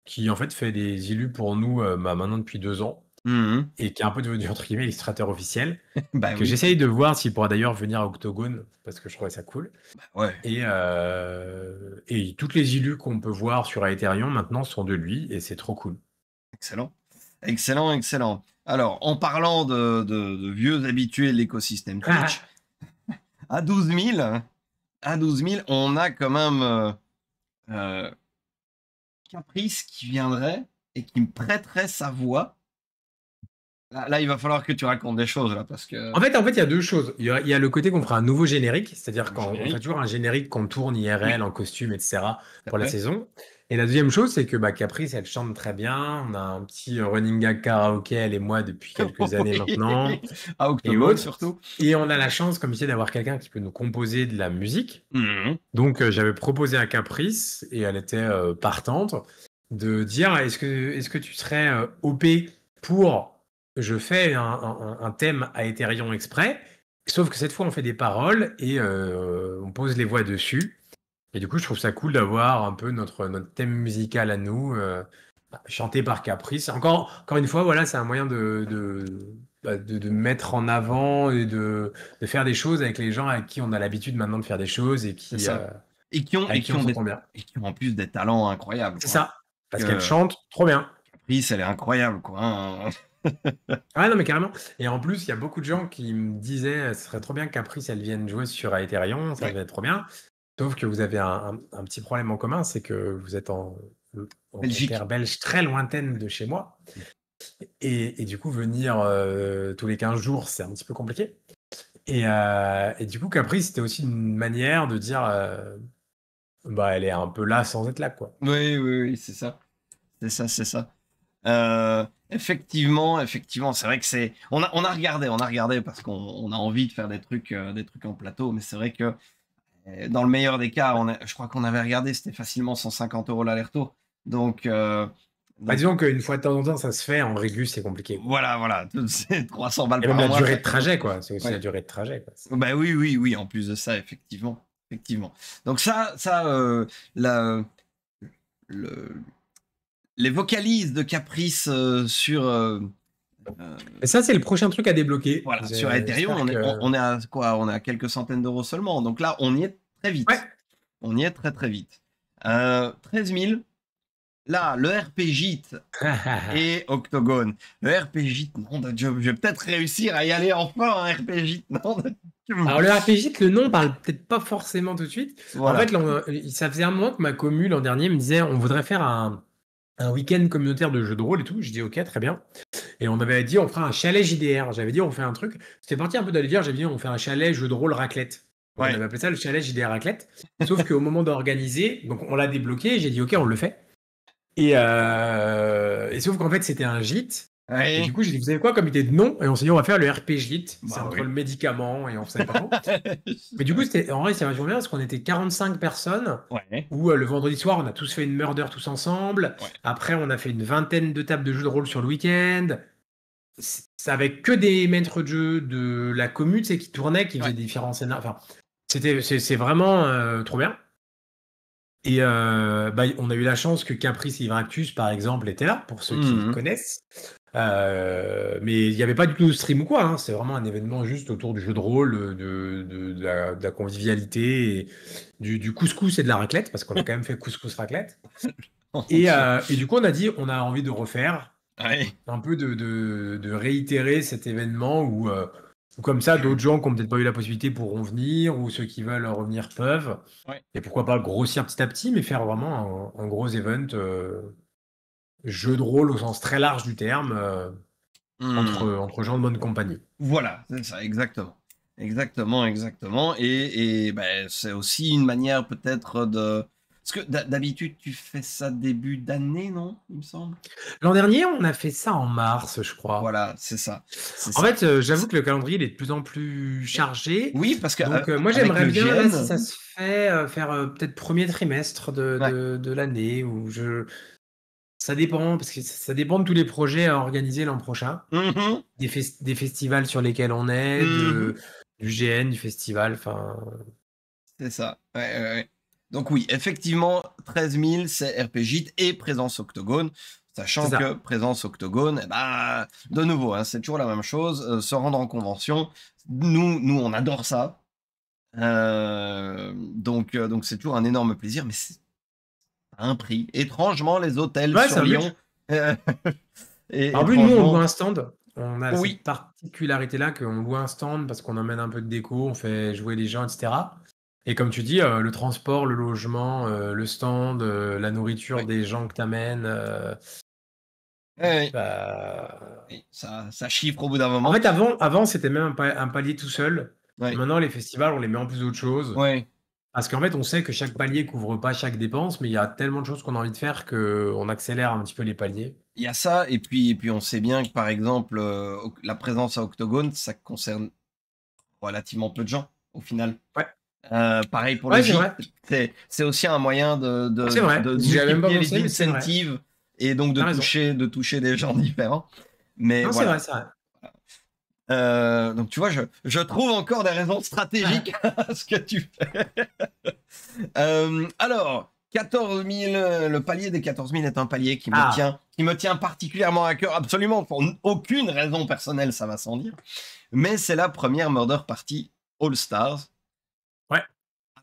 qui en fait fait des illus pour nous maintenant depuis 2 ans, Mhm. et qui est un peu devenu entre guillemets illustrateur officiel, Bah que oui. j'essaye de voir s'il pourra d'ailleurs venir à Octogone, parce que je trouvais ça cool. Ouais. Et toutes les illus qu'on peut voir sur Aetherion maintenant sont de lui, et c'est trop cool. Excellent. Excellent, excellent. Alors, en parlant de vieux habitués de l'écosystème Twitch, à 12 000, on a quand même euh, Caprice qui viendrait et qui me prêterait sa voix. Là, il va falloir que tu racontes des choses, là, parce que En fait, il y a deux choses. Il y a le côté qu'on fera un nouveau générique, c'est-à-dire le qu'on fait générique, toujours un générique qu'on tourne oui, IRL en costume, etc. tout à pour la fait. saison. Et la deuxième chose, c'est que Caprice, elle chante très bien. On a un petit running gag karaoké, elle et moi, depuis quelques années Oui. maintenant, À et Octogone, autres. surtout. Et on a la chance, comme ici, d'avoir quelqu'un qui peut nous composer de la musique. Mhm. Donc, j'avais proposé à Caprice, et elle était partante, de dire, est-ce que tu serais OP pour... Je fais un thème à Ethereum exprès, sauf que cette fois, on fait des paroles et on pose les voix dessus. Et du coup, je trouve ça cool d'avoir un peu notre thème musical à nous, chanté par Caprice. Encore une fois, voilà, c'est un moyen de mettre en avant et de faire des choses avec les gens avec qui on a l'habitude maintenant de faire des choses et C'est ça. avec qui on s'entend bien. Et qui ont en plus des talents incroyables, C'est quoi. ça. Parce qu'elle Que chante trop bien. Caprice, elle est incroyable, quoi, hein. Ah non, mais carrément. Et en plus, il y a beaucoup de gens qui me disaient, ce serait trop bien que Caprice, elle vienne jouer sur Aetherion, ça Ouais, va être trop bien. Sauf que vous avez un petit problème en commun, c'est que vous êtes en Belgique. terre belge très lointaine de chez moi. Et du coup, venir tous les 15 jours, c'est un petit peu compliqué. Et du coup, Caprice, c'était aussi une manière de dire, bah, elle est un peu là sans être là, quoi. Oui, oui, oui, c'est ça. C'est ça, c'est ça. Effectivement, c'est vrai que c'est. On a regardé parce qu'on a envie de faire des trucs en plateau, mais c'est vrai que dans le meilleur des cas, je crois qu'on avait regardé, c'était facilement 150 € l'aller-retour. Donc, Bah, donc disons qu'une fois de temps en temps, ça se fait. En régus, c'est compliqué, quoi. voilà, c'est 300 balles Et même par la mois. durée de trajet, quoi. C'est aussi Ouais. la durée de trajet, quoi. Bah oui, oui, oui, en plus de ça, effectivement. Donc la, le, les vocalises de Caprice Et ça, c'est le prochain truc à débloquer. voilà, sur Ethereum, J'espère que... on est à quoi? On est à quelques centaines d'euros seulement. Donc là, on y est très Ouais. vite. On y est très très vite. 13 000. Là, le RP Gîte et Octogone. Le RP Gîte, non, je vais peut-être réussir à y aller enfin, un RP Gîte, non. Alors, le RPG, le nom parle peut-être pas forcément tout de suite. En Voilà. fait, ça faisait un mois que ma commu, l'an dernier, me disait on voudrait faire un week-end communautaire de jeux de rôle et tout. Je dis ok, très bien. Et on avait dit on fera un chalet JDR. J'avais dit on fait un truc. C'était parti un peu d'aller dire, j'avais dit on fait un chalet jeu de rôle raclette. On Ouais. avait appelé ça le chalet JDR raclette. Sauf qu'au moment d'organiser, donc on l'a débloqué, j'ai dit ok, on le fait. Et sauf qu'en fait, c'était un gîte. Et du Ouais. coup, j'ai dit, vous savez quoi, comme idée de nom? Et on s'est dit, on va faire le RP gîte. C'est Bah entre oui. le médicament et on savait pas trop. Mais du coup, en vrai, c'est vachement bien parce qu'on était 45 personnes Ouais. où le vendredi soir, on a tous fait une murder tous ensemble. Ouais. Après, on a fait une vingtaine de tables de jeux de rôle sur le week-end. Ça avec que des maîtres de jeu de la commune, tu sais, qui tournaient, qui faisaient Ouais. différents scénarios. Enfin, c'est vraiment trop bien. Et bah, on a eu la chance que Caprice et Ivractus, par exemple, étaient là, pour ceux qui Mhm. connaissent. Mais il n'y avait pas du tout de stream ou quoi, hein. C'est vraiment un événement juste autour du jeu de rôle, de la convivialité, et du couscous et de la raclette, parce qu'on a quand même fait couscous raclette. Et du coup, on a dit, on a envie de refaire, Ouais. un peu de réitérer cet événement où comme ça, d'autres gens qui n'ont peut-être pas eu la possibilité pourront venir, ou ceux qui veulent revenir peuvent. Ouais. Et pourquoi pas grossir petit à petit, mais faire vraiment un gros event jeu de rôle au sens très large du terme, Mhm. entre gens de bonne compagnie. Voilà, c'est ça, exactement. Exactement. Et ben, c'est aussi une manière peut-être de. Parce que d'habitude, tu fais ça début d'année, non? Il me semble. L'an dernier, on a fait ça en mars, je crois. Voilà, c'est ça. C'est En ça. fait, j'avoue que le calendrier il est de plus en plus chargé. Oui, parce que Donc, moi, avec j'aimerais le bien, là, si GN. ça se fait, faire peut-être premier trimestre Ouais. de l'année. Ça dépend, parce que ça dépend de tous les projets à organiser l'an prochain. Mhm. Des festivals sur lesquels on est, Mhm. du GN, du festival. Enfin, C'est ça. Ouais. Donc oui, effectivement, 13 000, c'est RPGite et présence Octogone. c'est Sachant que ça. présence Octogone, eh ben, de nouveau, hein, c'est toujours la même chose. Se rendre en convention, nous, on adore ça. Donc c'est toujours un énorme plaisir, mais c'est à un prix. Étrangement, les hôtels Ouais, sur c'est un Lyon, luxe. euh, et Alors, vu nous, on loue étrangement, un stand. On a oui, cette particularité-là qu'on loue un stand parce qu'on emmène un peu de déco, on fait jouer les gens, etc. Et comme tu dis, le transport, le logement, le stand, la nourriture ouais, des gens que tu amènes, ouais, bah, ouais, ça chiffre au bout d'un en moment. fait, avant c'était même un palier tout seul. Ouais, Maintenant, les festivals, on les met en plus d'autres choses. ouais. Parce qu'en fait, on sait que chaque palier couvre pas chaque dépense, mais il y a tellement de choses qu'on a envie de faire qu'on accélère un petit peu les paliers. Il y a ça, et puis on sait bien que par exemple, la présence à Octogone, ça concerne relativement peu de gens au final. Ouais, Pareil pour le ouais, c'est gîte, vrai. c'est aussi un moyen C'est vrai. de J'y avais même pas multiplier les pensé, mais c'est vrai. incentives et donc T'as raison. de toucher des gens différents. Mais Non, c'est vrai, voilà. c'est vrai. Donc tu vois, je trouve encore des raisons stratégiques à ce que tu fais. Alors, 14 000, le palier des 14 000 est un palier Ah, qui me tient particulièrement à cœur, absolument, pour aucune raison personnelle, ça va sans dire. Mais c'est la première Murder Party All Stars. ouais.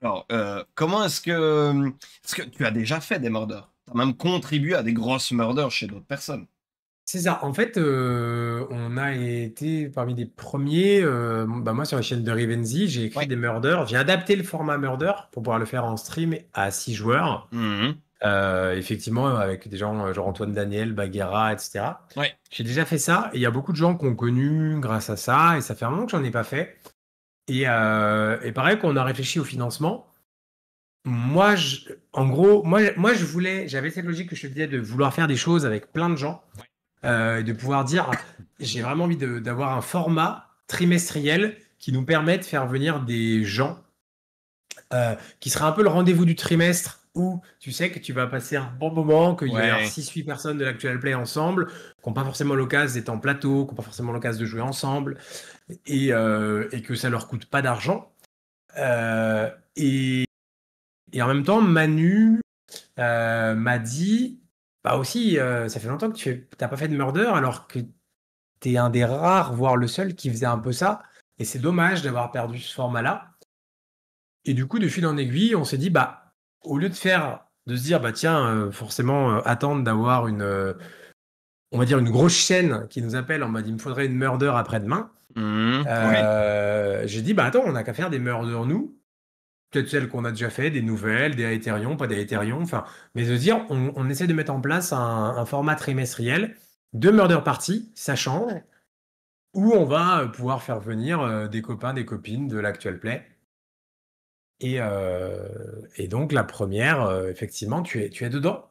Alors, comment est-ce que tu as déjà fait des murders? Tu as même contribué à des grosses murders chez d'autres personnes. C'est ça. En fait, on a été parmi les premiers. Bah moi, sur la chaîne de Rivenzi, j'ai écrit Ouais. des murders. J'ai adapté le format murder pour pouvoir le faire en stream à 6 joueurs. Mhm. Effectivement, avec des gens genre Antoine Daniel, Baguera, etc. Ouais. J'ai déjà fait ça. Et il y a beaucoup de gens qui ont connu grâce à ça. Et ça fait un moment que j'en ai pas fait. Et pareil, qu'on a réfléchi au financement. Moi, en gros, moi, j'avais cette logique que je te disais de vouloir faire des choses avec plein de gens. Et de pouvoir dire, j'ai vraiment envie d'avoir un format trimestriel qui nous permet de faire venir des gens qui sera un peu le rendez-vous du trimestre où tu sais que tu vas passer un bon moment, qu'il va y avoir Ouais. 6-8 personnes de l'actuel play ensemble, qui n'ont pas forcément l'occasion d'être en plateau, qui n'ont pas forcément l'occasion de jouer ensemble, et que ça leur coûte pas d'argent. Euh, et, et en même temps, Manu m'a dit, bah aussi, ça fait longtemps que tu n'as pas fait de murder alors que tu es un des rares, voire le seul, qui faisait un peu ça. Et c'est dommage d'avoir perdu ce format-là. Et du coup, de fil en aiguille, on s'est dit, bah, au lieu de se dire, bah tiens, forcément, attendre d'avoir on va dire une grosse chaîne qui nous appelle en mode, il me faudrait une murder après-demain. Mhm. Ouais. J'ai dit, bah attends, on n'a qu'à faire des murders nous. Peut-être celles qu'on a déjà fait, des nouvelles, des Aetherion, pas des Aetherion, enfin, mais de dire, on essaie de mettre en place un format trimestriel de murder party, ça change, où on va pouvoir faire venir des copains, des copines de l'actuel play. Et donc la première, effectivement, tu es dedans.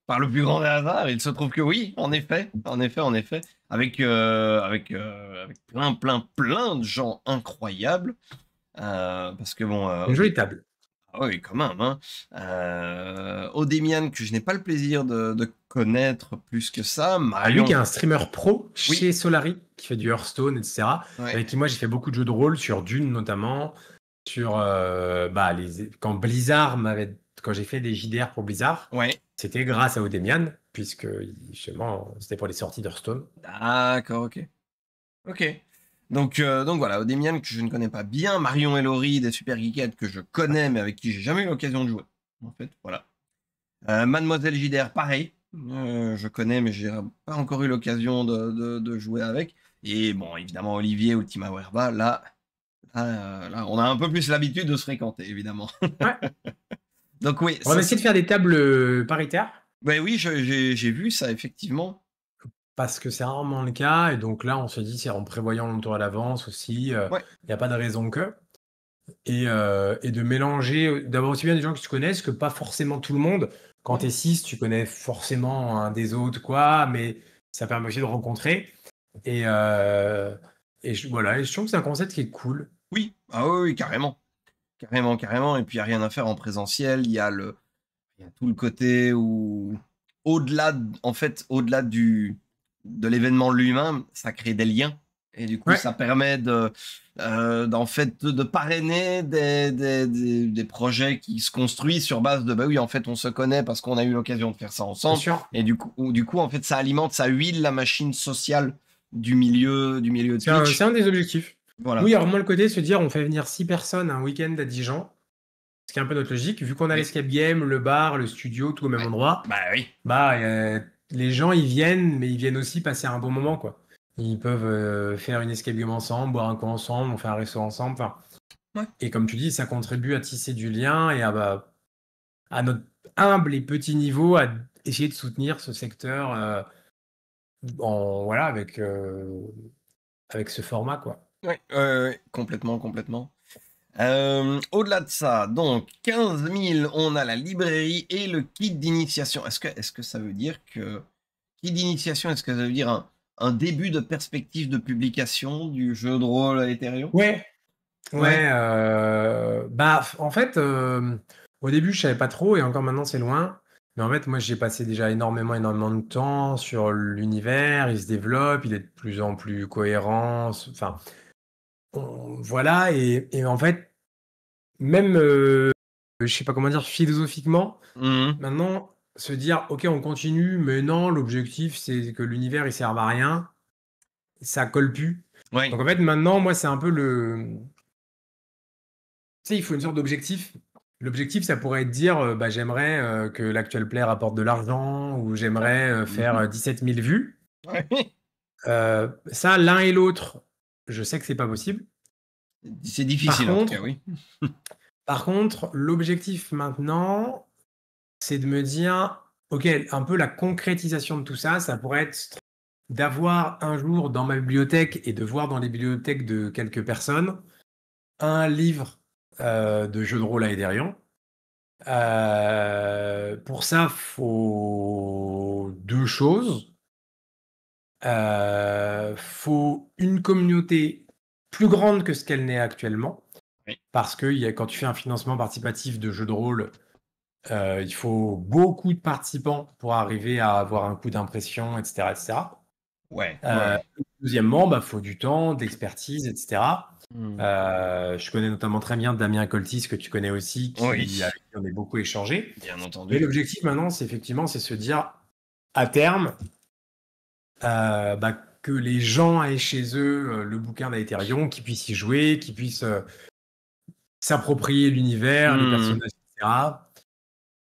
Par le plus grand des hasards, il se trouve que oui, en effet, en effet, en effet, avec plein de gens incroyables. Parce que bon, Une jolie table. ah oui, quand même, hein. Odemian, que je n'ai pas le plaisir de connaître plus que ça. Ah, lui qui est Marion, un streamer pro oui, chez Solari, qui fait du Hearthstone, etc. ouais. Avec qui moi j'ai fait beaucoup de jeux de rôle sur Dune notamment, sur bah, quand j'ai fait des JDR pour Blizzard, Ouais, c'était grâce à Odemian, puisque justement c'était pour les sorties d'Hearthstone. d'accord, ok. Ok. Donc voilà, Odemian que je ne connais pas bien, Marion et Laurie des Super Geekettes que je connais mais avec qui j'ai jamais eu l'occasion de jouer. En fait, voilà. Mademoiselle JDR, pareil. Je connais mais j'ai pas encore eu l'occasion de jouer avec. Et bon, évidemment, Olivier, Ultima Werba, là, on a un peu plus l'habitude de se fréquenter, évidemment. Ouais. Donc oui, On va essayer de faire des tables paritaires. ouais, oui, j'ai vu ça, effectivement. Parce que c'est rarement le cas, et donc là on se dit, c'est en prévoyant longtemps à l'avance aussi, il Ouais. n'y a pas de raison que. Et de mélanger, d'avoir aussi bien des gens qui se connaissent que pas forcément tout le monde. Quand Ouais. t'es 6, tu connais forcément un des autres, quoi, mais ça permet aussi de rencontrer. Et, voilà, et je trouve que c'est un concept qui est cool. Oui, ah oui, oui, carrément. Carrément, carrément. Et puis, il n'y a rien à faire en présentiel. Il y a tout le côté où, en fait, au-delà de l'événement lui-même, ça crée des liens. Et du coup, Ouais, ça permet d'en fait, de parrainer des projets qui se construisent sur base de, bah oui, en fait, on se connaît parce qu'on a eu l'occasion de faire ça bien ensemble. sûr. Et du coup, en fait, ça alimente, ça huile la machine sociale du milieu de C'est Twitch. un des objectifs. Nous, il Voilà. y a vraiment le côté de se dire, on fait venir 6 personnes un week-end à Dijon, ce qui est un peu notre logique. Vu qu'on a Oui. l'escape game, le bar, le studio, tout au même Ouais. endroit, Bah oui. bah, les gens, ils viennent, mais ils viennent aussi passer un bon moment, quoi. Ils peuvent faire une escape game ensemble, boire un coup ensemble, on fait un resto ensemble. Enfin, Ouais. et comme tu dis, ça contribue à tisser du lien et à notre humble et petit niveau, à essayer de soutenir ce secteur voilà, avec ce format, quoi. Ouais, ouais, complètement, complètement. Au-delà de ça, donc 15 000, on a la librairie et le kit d'initiation. Est-ce que ça veut dire que kit d'initiation, est-ce que ça veut dire un début de perspective de publication du jeu de rôle à Ethereum? Ouais, Ouais, ouais. Bah, en fait, au début, je savais pas trop, et encore maintenant, c'est loin. Mais en fait, moi, j'ai passé déjà énormément de temps sur l'univers. Il se développe, il est de plus en plus cohérent. Enfin, voilà. Et en fait, même, je sais pas comment dire, philosophiquement, Mmh. maintenant, se dire: «OK, on continue, mais non, l'objectif, c'est que l'univers, il serve à rien», ça colle plus. Oui. Donc en fait, maintenant, moi, c'est un peu tu sais, il faut une sorte d'objectif. L'objectif, ça pourrait être de dire, bah, j'aimerais, que l'actuel play rapporte de l'argent ou j'aimerais, faire, Mmh. 17 000 vues. Ouais. Ça, l'un et l'autre, je sais que c'est pas possible. C'est Par difficile en tout cas, contre oui. par contre, l'objectif maintenant, c'est de me dire: «OK, un peu la concrétisation de tout ça, ça pourrait être d'avoir un jour dans ma bibliothèque et de voir dans les bibliothèques de quelques personnes, un livre, de jeux de rôle à Aetheryon». Pour ça, faut 2 choses. Faut une communauté plus grande que ce qu'elle n'est actuellement, Oui. parce que quand tu fais un financement participatif de jeux de rôle, il faut beaucoup de participants pour arriver à avoir un coût d'impression, et cetera, et cetera. Ouais, ouais, Heu, ouais. Deuxièmement, bah, faut du temps, de l'expertise, et cetera. Mmh. Je connais notamment très bien Damien Coltis, que tu connais aussi, Oui, avec qui on a beaucoup échangé. bien Mais entendu. l'objectif maintenant, c'est effectivement, c'est se dire, à terme, bah, que les gens aient chez eux, le bouquin d'Aetherion, qu'ils puissent y jouer, qu'ils puissent, s'approprier l'univers, les Mmh. personnages, et cetera.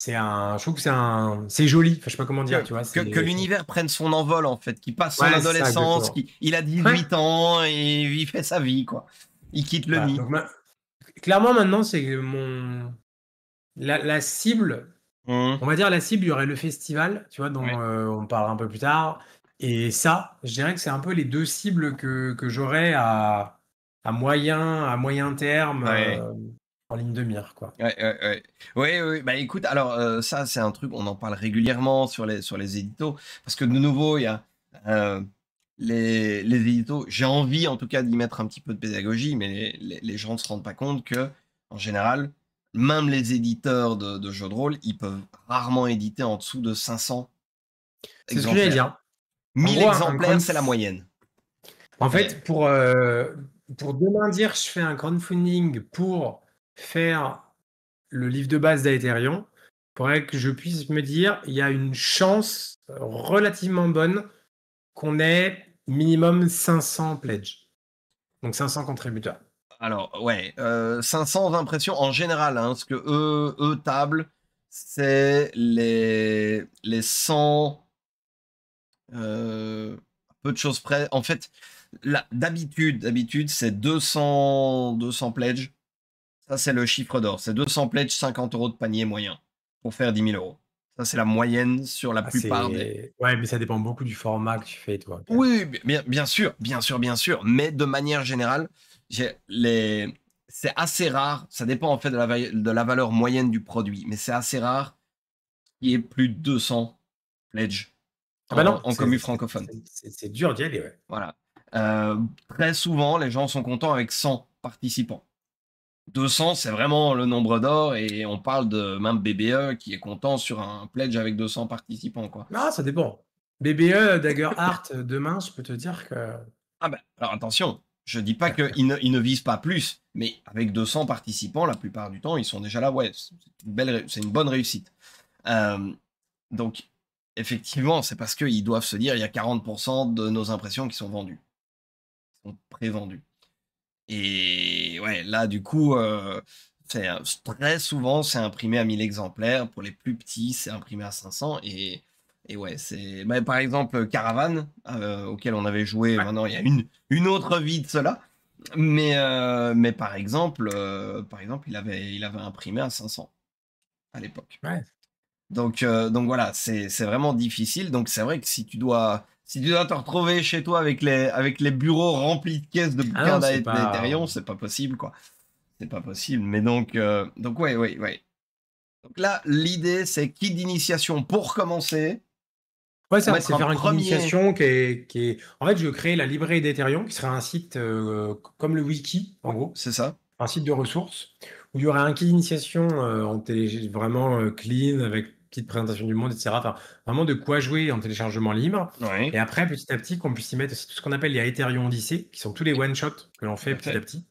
Je trouve que c'est joli. Enfin, je sais pas comment dire, Que tu vois? que l'univers prenne son envol en fait, qu'il passe son Ouais, c'est ça, adolescence, exactement. qu'il a Ouais, 18 ans et il fait sa vie quoi. Il quitte le voilà. nid. Donc clairement maintenant, c'est la cible, Mmh. on va dire la cible, il y aurait le festival, tu vois? Ouais. Dont, on parlera un peu plus tard, et ça, je dirais que c'est un peu les 2 cibles que j'aurais à moyen terme, Ouais. en ligne de mire, quoi. Ouais, ouais, ouais. Oui, oui, bah, écoute, alors, ça, c'est un truc, on en parle régulièrement sur les éditos, parce que de nouveau, il y a, heu, les éditos j'ai envie en tout cas d'y mettre un petit peu de pédagogie, mais les gens ne se rendent pas compte que en général, même les éditeurs de jeux de rôle, ils peuvent rarement éditer en dessous de 500 C'est ce que j'allais exemplaires. dire. En 1000 gros, un exemplaires, c'est la moyenne. en C'est fait, pour demain dire: «Je fais un crowdfunding pour faire le livre de base d'Aetherion», faudrait que je puisse me dire: «Il y a une chance relativement bonne qu'on ait minimum 500 pledges», donc 500 contributeurs. alors ouais, 500 impressions en général, hein, ce que eux tablent, c'est les 100. À peu de choses près. En fait, d'habitude, c'est 200 pledges. Ça, c'est le chiffre d'or. C'est 200 pledges, 50 € de panier moyen pour faire 10 000 €. Ça, c'est la moyenne sur la Ah, plupart des. ouais, mais ça dépend beaucoup du format que tu fais, toi, quand même. Oui, bien sûr, bien sûr, bien sûr. Mais de manière générale, c'est assez rare. Ça dépend en fait de la valeur moyenne du produit, mais c'est assez rare qu'il y ait plus de 200 pledges Ah bah non, en commu francophone. c'est dur d'y aller, ouais. Voilà. Très souvent, les gens sont contents avec 100 participants. 200, c'est vraiment le nombre d'or et on parle de même BBE qui est content sur un pledge avec 200 participants, quoi. Ah, ça dépend. BBE, Dagger Art, demain, je peux te dire que Ah ben, alors attention, je dis pas qu'ils ne visent pas plus, mais avec 200 participants, la plupart du temps, ils sont déjà là. Ouais, c'est une bonne réussite. Euh, donc, effectivement, c'est parce qu'ils doivent se dire, il y a 40% de nos impressions qui sont vendues, qui sont pré-vendues. Et ouais, là, du coup, très souvent, c'est imprimé à 1000 exemplaires. Pour les plus petits, c'est imprimé à 500. Et ouais, c'est. Bah, par exemple, Caravane, auquel on avait joué ouais, maintenant, il y a une autre vie de cela. Mais par exemple, il avait imprimé à 500 à l'époque. ouais. Donc voilà, c'est vraiment difficile. Donc c'est vrai que si tu dois te retrouver chez toi avec les bureaux remplis de caisses de Ah bouquins non, c'est pas d'Ethereum, c'est pas possible, quoi. C'est pas possible. Mais donc ouais, ouais, ouais. Donc là, l'idée, c'est kit d'initiation pour commencer, ouais, pour ça, mettre c'est un faire un kit premier. d'initiation qui est en fait, je veux créer la librairie d'Ethereum, qui serait un site, comme le wiki, en Ouais, gros, c'est ça. un site de ressources, où il y aurait un kit d'initiation, en vraiment, clean, avec petite présentation du monde, et cetera. Enfin, vraiment de quoi jouer en téléchargement libre, et Ouais, après, petit à petit, qu'on puisse y mettre aussi tout ce qu'on appelle les Ethereum Odyssey, qui sont tous les one shots que l'on fait tout à petit à fait. petit.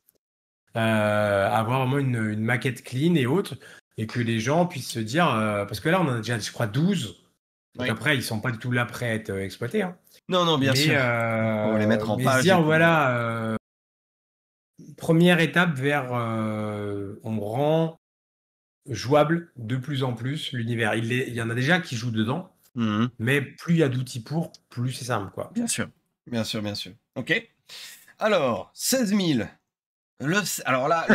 avoir vraiment une maquette clean et autres, et que les gens puissent se dire, parce que là on en a déjà, je crois, 12. Donc Oui. après, ils sont pas du tout là prêts à être exploités, hein. Non, non, bien Mais, sûr. Faut les mettre en mais se page et dire, tout. voilà, première étape vers, on rend jouable de plus en plus l'univers. Il y en a déjà qui jouent dedans, Mhm. mais plus il y a d'outils pour, plus c'est simple, quoi. Bien sûr. Bien sûr, bien sûr. Ok. Alors, 16 000. Alors là,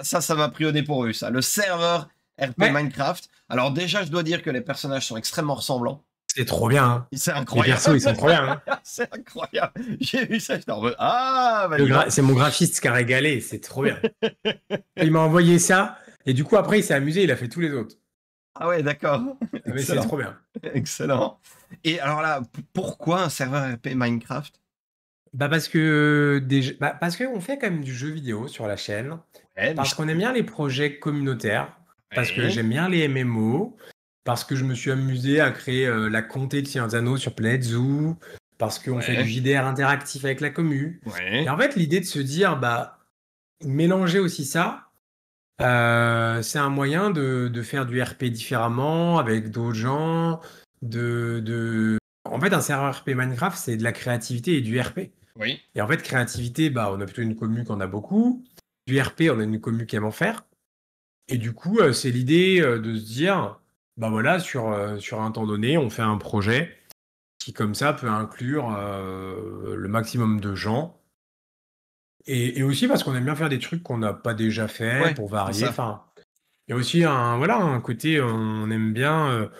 ça m'a pris au dépourvu, ça. Le serveur RP Ouais, Minecraft. Alors déjà, je dois dire que les personnages sont extrêmement ressemblants. c'est trop bien, hein. C'est Les persos, ils incroyable. sont trop bien, hein. C'est incroyable. J'ai vu ça, j'étais en mode, ah, bah dis donc. C'est mon graphiste qui a régalé, c'est trop bien. Il m'a envoyé ça, et du coup, après, il s'est amusé, il a fait tous les autres. Ah ouais, d'accord. Ah, mais c'est Excellent. trop bien. Excellent. Et alors là, pourquoi un serveur RP Minecraft? Bah parce qu'on fait quand même du jeu vidéo sur la chaîne, Ouais, mais parce qu'on aime bien les projets communautaires, parce que ouais, j'aime bien les MMO, parce que je me suis amusé à créer la comté de Seigneur des Anneaux sur Planète Zoo, parce qu'on fait du ouais, JDR interactif avec la commu. Et ouais. en fait, l'idée de se dire, bah, mélanger aussi ça, c'est un moyen de faire du RP différemment, avec d'autres gens, En fait, un serveur RP Minecraft, c'est de la créativité et du RP. Oui. Et en fait, créativité, bah, on a plutôt une commu qu'on a beaucoup. Du RP, on a une commu qui aime en faire. Et du coup, c'est l'idée de se dire, bah voilà, sur un temps donné, on fait un projet qui, comme ça, peut inclure le maximum de gens. Et aussi parce qu'on aime bien faire des trucs qu'on n'a pas déjà fait Ouais, pour c'est varier. ça. Enfin, il y a aussi voilà, un côté, on aime bien.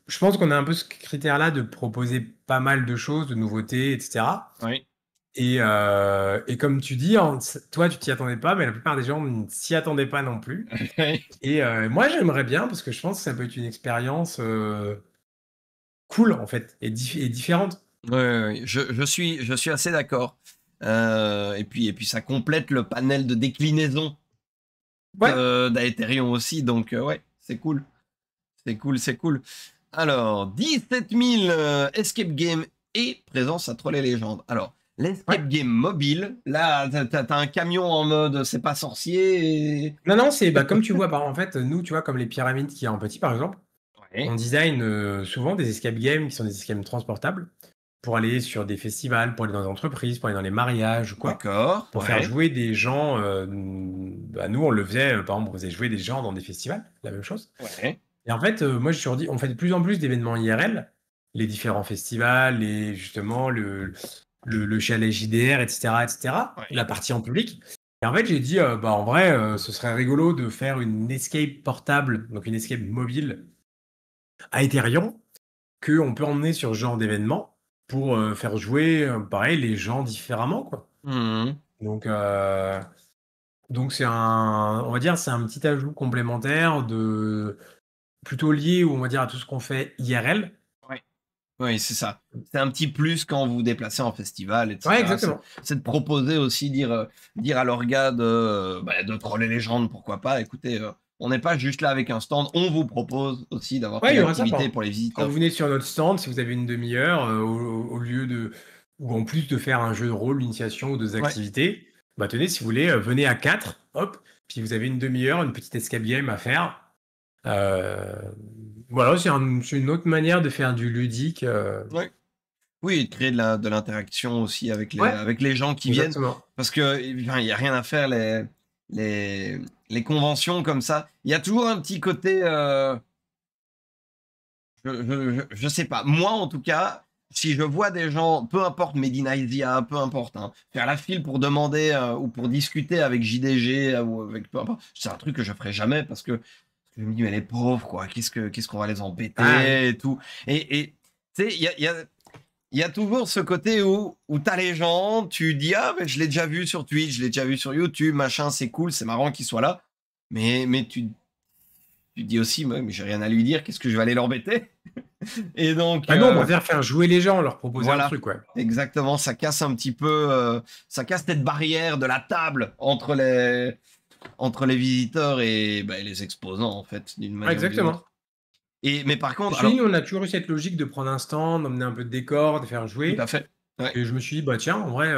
Je pense qu'on a un peu ce critère-là de proposer pas mal de choses, de nouveautés, etc. Oui. Et comme tu dis, toi, tu t'y attendais pas, mais la plupart des gens ne s'y attendaient pas non plus. Et moi, j'aimerais bien parce que je pense que ça peut être une expérience cool, en fait, et différente. Ouais, ouais, ouais. Je suis assez d'accord. Et puis ça complète le panel de déclinaison Ouais, d'Aetherium aussi, donc ouais, c'est cool. C'est cool, c'est cool. Alors, 17 000 Escape Game et présence à Troll et Légendes. Alors, ouais. l'Escape Game mobile, là, t'as un camion en mode c'est pas sorcier. Non, non, c'est bah, comme tu vois, en fait, nous, tu vois, comme les pyramides qui est en petit, par exemple, Ouais, on design souvent des escape games qui sont des escape games transportables pour aller sur des festivals, pour aller dans des entreprises, pour aller dans les mariages ou quoi, d'accord, pour faire ouais, jouer des gens. Bah, nous, on le faisait, par exemple, on faisait jouer des gens dans des festivals, la même chose. ouais, Et en fait, moi, je me suis dit, on fait de plus en plus d'événements IRL, les différents festivals, justement le chalet JDR, etc., etc., la ouais. partie en public. Et en fait, j'ai dit, bah, en vrai, ce serait rigolo de faire une escape portable, donc une escape mobile à Ethereum, qu'on peut emmener sur ce genre d'événement pour faire jouer, pareil, les gens différemment, quoi. Mhm. Donc, c'est on va dire, c'est un petit ajout complémentaire plutôt lié, on va dire, à tout ce qu'on fait IRL. Ouais. Oui, c'est ça. C'est un petit plus quand vous vous déplacez en festival, Ouais, etc. C'est exactement. c'est de proposer aussi, dire à l'orga de troller les gens, pourquoi pas. Écoutez, on n'est pas juste là avec un stand, on vous propose aussi d'avoir Ouais, il telle y aura ça, activité pour les quand vous visiteurs. venez sur notre stand, si vous avez une demi-heure, au lieu ou en plus de faire un jeu de rôle, une initiation ou 2 Ouais. activités, bah, tenez, si vous voulez, venez à 4, hop, puis vous avez une demi-heure, une petite escape game à faire. Heu, voilà, c'est une autre manière de faire du ludique, Ouais. Oui, et de créer de l'interaction aussi ouais, avec les gens qui viennent. exactement. Parce que, enfin, il n'y a rien à faire, les, les conventions comme ça. Il y a toujours un petit côté. Je sais pas. Moi, en tout cas, si je vois des gens, peu importe Medinizia, peu importe, hein, faire la file pour demander ou pour discuter avec JDG ou avec peu importe, c'est un truc que je ferai jamais parce que je me dis, mais les pauvres, quoi, qu'est-ce qu'on va les Ah oui. embêter et tout. Et tu sais, il y a toujours ce côté où t'as les gens, tu dis, ah, mais je l'ai déjà vu sur Twitch, je l'ai déjà vu sur YouTube, machin, c'est cool, c'est marrant qu'il soit là. Mais tu dis aussi, mais j'ai rien à lui dire, qu'est-ce que je vais aller l'embêter? Et donc, Bah, non, on préfère faire jouer les gens, leur proposer un voilà, truc, ouais. exactement, ça casse un petit peu, ça casse cette barrière de la table entre les visiteurs et bah, les exposants, en fait, d'une Ouais, manière ou d'une exactement. autre. Mais par contre, Je te dis, alors, nous, on a toujours eu cette logique de prendre un stand, d'emmener un peu de décor, de faire tout à jouer. fait, ouais, Et je me suis dit, bah tiens, en vrai,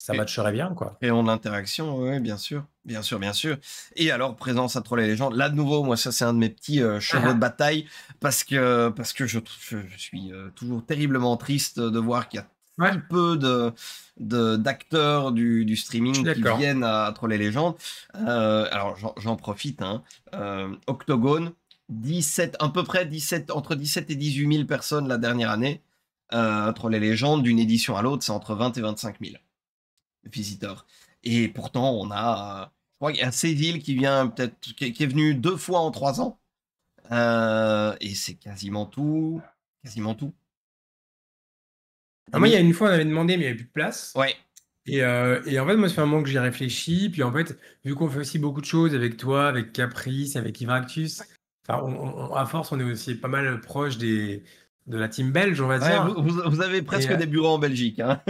ça matcherait bien, quoi. Créons de l'interaction, ouais, bien sûr, bien sûr, bien sûr. Et alors, présence à Troll et Légende. Là, de nouveau, moi, ça, c'est un de mes petits chevaux de bataille parce que je suis toujours terriblement triste de voir qu'il y a Ouais, si peu d'acteurs du je suis streaming qui d'accord. viennent à Troll et Légende. Alors, j'en profite, hein. Octogone, 17, à peu près 17, entre 17 et 18 000 personnes la dernière année. Troll et Légende, d'une édition à l'autre, c'est entre 20 et 25 000 visiteurs. Et pourtant, je crois qu'il y a Cédille qui vient peut-être, qui est venu 2 fois en 3 ans. Et c'est quasiment tout. Quasiment tout. Ah, moi, il y a une fois, on avait demandé, mais il n'y avait plus de place. Ouais. Et en fait, moi, ça fait un moment que j'y réfléchis. Puis en fait, vu qu'on fait aussi beaucoup de choses avec toi, avec Caprice, avec Ivractus, enfin, à force, on est aussi pas mal proche de la team belge, on va Ouais, dire. vous avez Et presque des bureaux en Belgique, hein.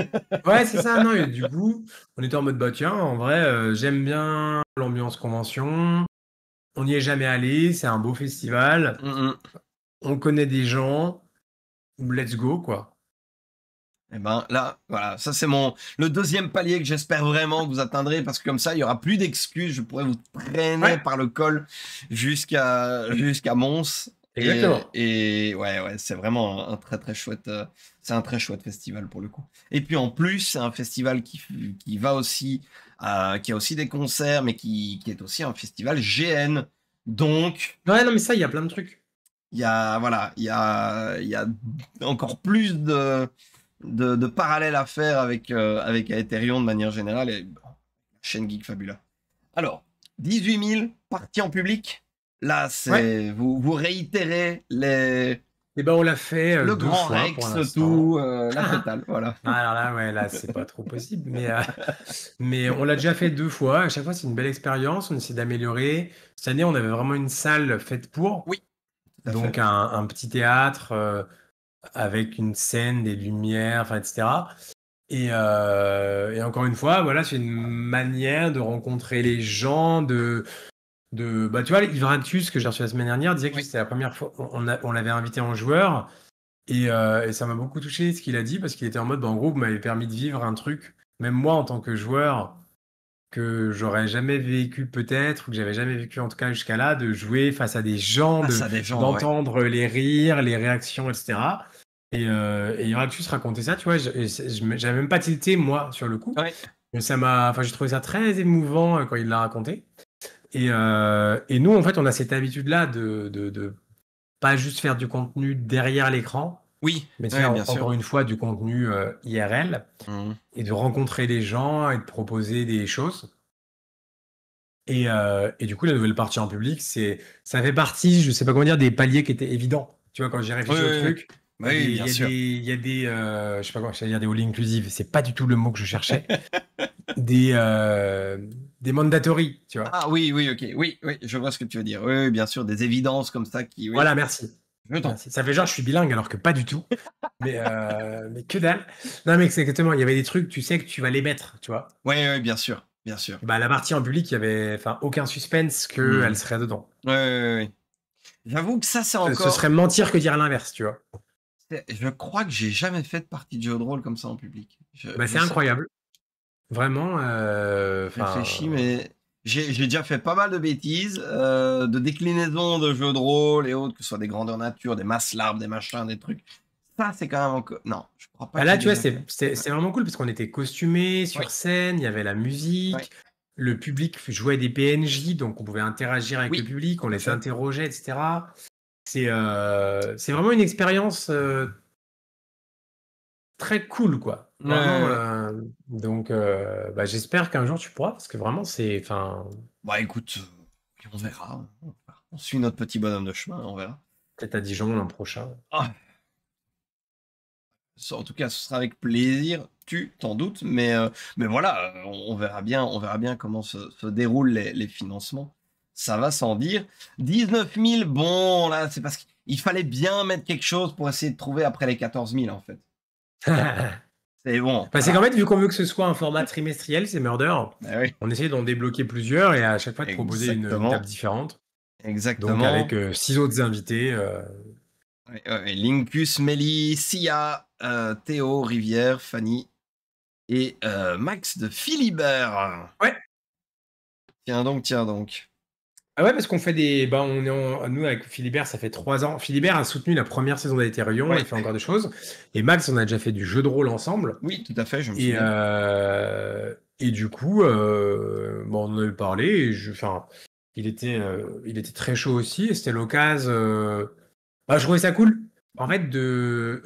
ouais, c'est ça. Non, et du coup, on était en mode, bah tiens, en vrai, j'aime bien l'ambiance convention. On n'y est jamais allé. C'est un beau festival. Mm. On connaît des gens. Let's go, quoi. Et ben là, voilà, ça c'est le deuxième palier que j'espère vraiment que vous atteindrez parce que comme ça, il y aura plus d'excuses. Je pourrais vous traîner Ouais, par le col jusqu'à Mons. exactement. Et ouais, c'est vraiment un très très chouette, c'est un très chouette festival pour le coup. Et puis en plus, c'est un festival qui va aussi, qui a aussi des concerts, mais qui est aussi un festival GN. Donc, Ouais, non, mais ça, il y a plein de trucs. voilà, il y a encore plus de parallèles à faire avec Aetherion de manière générale et bon, chaîne Geek Fabula. Alors, 18 000 parties en public. Là, Ouais. vous réitérez Et ben, on l'a fait le deux Grand fois pour Rex, l'instant. tout, la totale, voilà. Alors là, ouais, là, c'est pas trop possible. Mais on l'a déjà fait deux fois. À chaque fois, c'est une belle expérience. On essaie d'améliorer. Cette année, on avait vraiment une salle faite pour. Oui, tout à fait. Donc, un petit théâtre avec une scène, des lumières, enfin, etc. Et encore une fois, voilà, c'est une manière de rencontrer les gens, bah, tu vois, Ivractus, que j'ai reçu la semaine dernière, disait que Oui. c'était la première fois. On l'avait invité en joueur. Et ça m'a beaucoup touché ce qu'il a dit parce qu'il était en mode, bah, en gros, vous m'avez permis de vivre un truc, même moi en tant que joueur, que j'aurais jamais vécu peut-être, ou que j'avais jamais vécu en tout cas jusqu'à là, de jouer face à des gens, Face à des gens, ouais. d'entendre les rires, les réactions, etc. Et Iraktus racontait ça, tu vois, j'avais même pas tilté moi sur le coup, Ouais. mais enfin, j'ai trouvé ça très émouvant quand il l'a raconté. Et nous, en fait, on a cette habitude-là de pas juste faire du contenu derrière l'écran, mais Oui, de ouais, faire bien sûr. encore une fois du contenu IRL Mhm. et de rencontrer des gens et de proposer des choses. Et du coup, la nouvelle partie en public, ça fait partie, je sais pas comment dire, des paliers qui étaient évidents. Tu vois, quand j'ai Oui, réfléchi au oui, oui. truc, Oui, bien sûr. je sais pas comment, j'allais dire des all inclusive, c'est pas du tout le mot que je cherchais. Des, euh, des mandatory, tu vois. Ah oui, oui, ok. Oui, oui, je vois ce que tu veux dire. Oui, oui, bien sûr, des évidences comme ça qui, oui. Voilà, merci. Je t'en. Merci. Ça fait genre, je suis bilingue alors que pas du tout. Mais que dalle. Non, mais c'est exactement, il y avait des trucs, tu sais que tu vas les mettre, tu vois. Oui, oui, bien sûr, bien sûr. Bah, la partie en public, il y avait enfin, aucun suspense qu'elle Mhm. serait dedans. Ouais, ouais, ouais. J'avoue que ça, c'est Ce encore. serait mentir que dire l'inverse, tu vois. Je crois que j'ai jamais fait de partie de jeu de rôle comme ça en public. Bah, Je c'est sais. incroyable. Vraiment, Je réfléchis, enfin, mais j'ai déjà fait pas mal de bêtises, de déclinaisons de jeux de rôle et autres, que ce soit des grandeurs nature, des masses larves, des machins, des trucs. Ça, c'est quand même encore. Non, je crois pas bah que là, j'ai tu vois, déjà fait. Ouais. c'est vraiment cool parce qu'on était costumés Oui, sur scène, il y avait la oui, musique, le public jouait des PNJ, donc on pouvait interagir avec le oui, public, on tout à les fait. interrogeait, etc. C'est vraiment une expérience très cool, quoi. Ouais, ouais, Vraiment. ouais. Donc, bah, j'espère qu'un jour tu pourras, parce que vraiment, enfin, Bah écoute, on verra. On suit notre petit bonhomme de chemin, on verra. peut-être à Dijon l'an prochain. Ah, en tout cas, ce sera avec plaisir, tu t'en doutes, mais voilà, on verra bien comment se déroulent les financements. Ça va sans dire. 19 000, bon, là, c'est parce qu'il fallait bien mettre quelque chose pour essayer de trouver après les 14 000, en fait. C'est bon, Bah, c'est qu'en voilà. fait, vu qu'on veut que ce soit un format trimestriel, c'est Murder, Ah oui, on essaie d'en débloquer plusieurs et à chaque fois de proposer une table exactement, différente. Donc avec exactement. 6 autres invités. Ouais, ouais, ouais. Lincus, Mélie, Sia, Théo, Rivière, Fanny et Max de Philibert. Ouais. Tiens donc, tiens donc. Ah ouais, parce qu'on fait des. Bah, nous, avec Philibert, ça fait 3 ans. Philibert a soutenu la première saison d'Ethereum, Ouais. il fait encore des choses. Et Max, on a déjà fait du jeu de rôle ensemble. Oui, tout à fait, je me Et, souviens. et du coup, bon, on en avait parlé. Et enfin, il était très chaud aussi. Et c'était l'occasion. Bah, je trouvais ça cool, en fait, de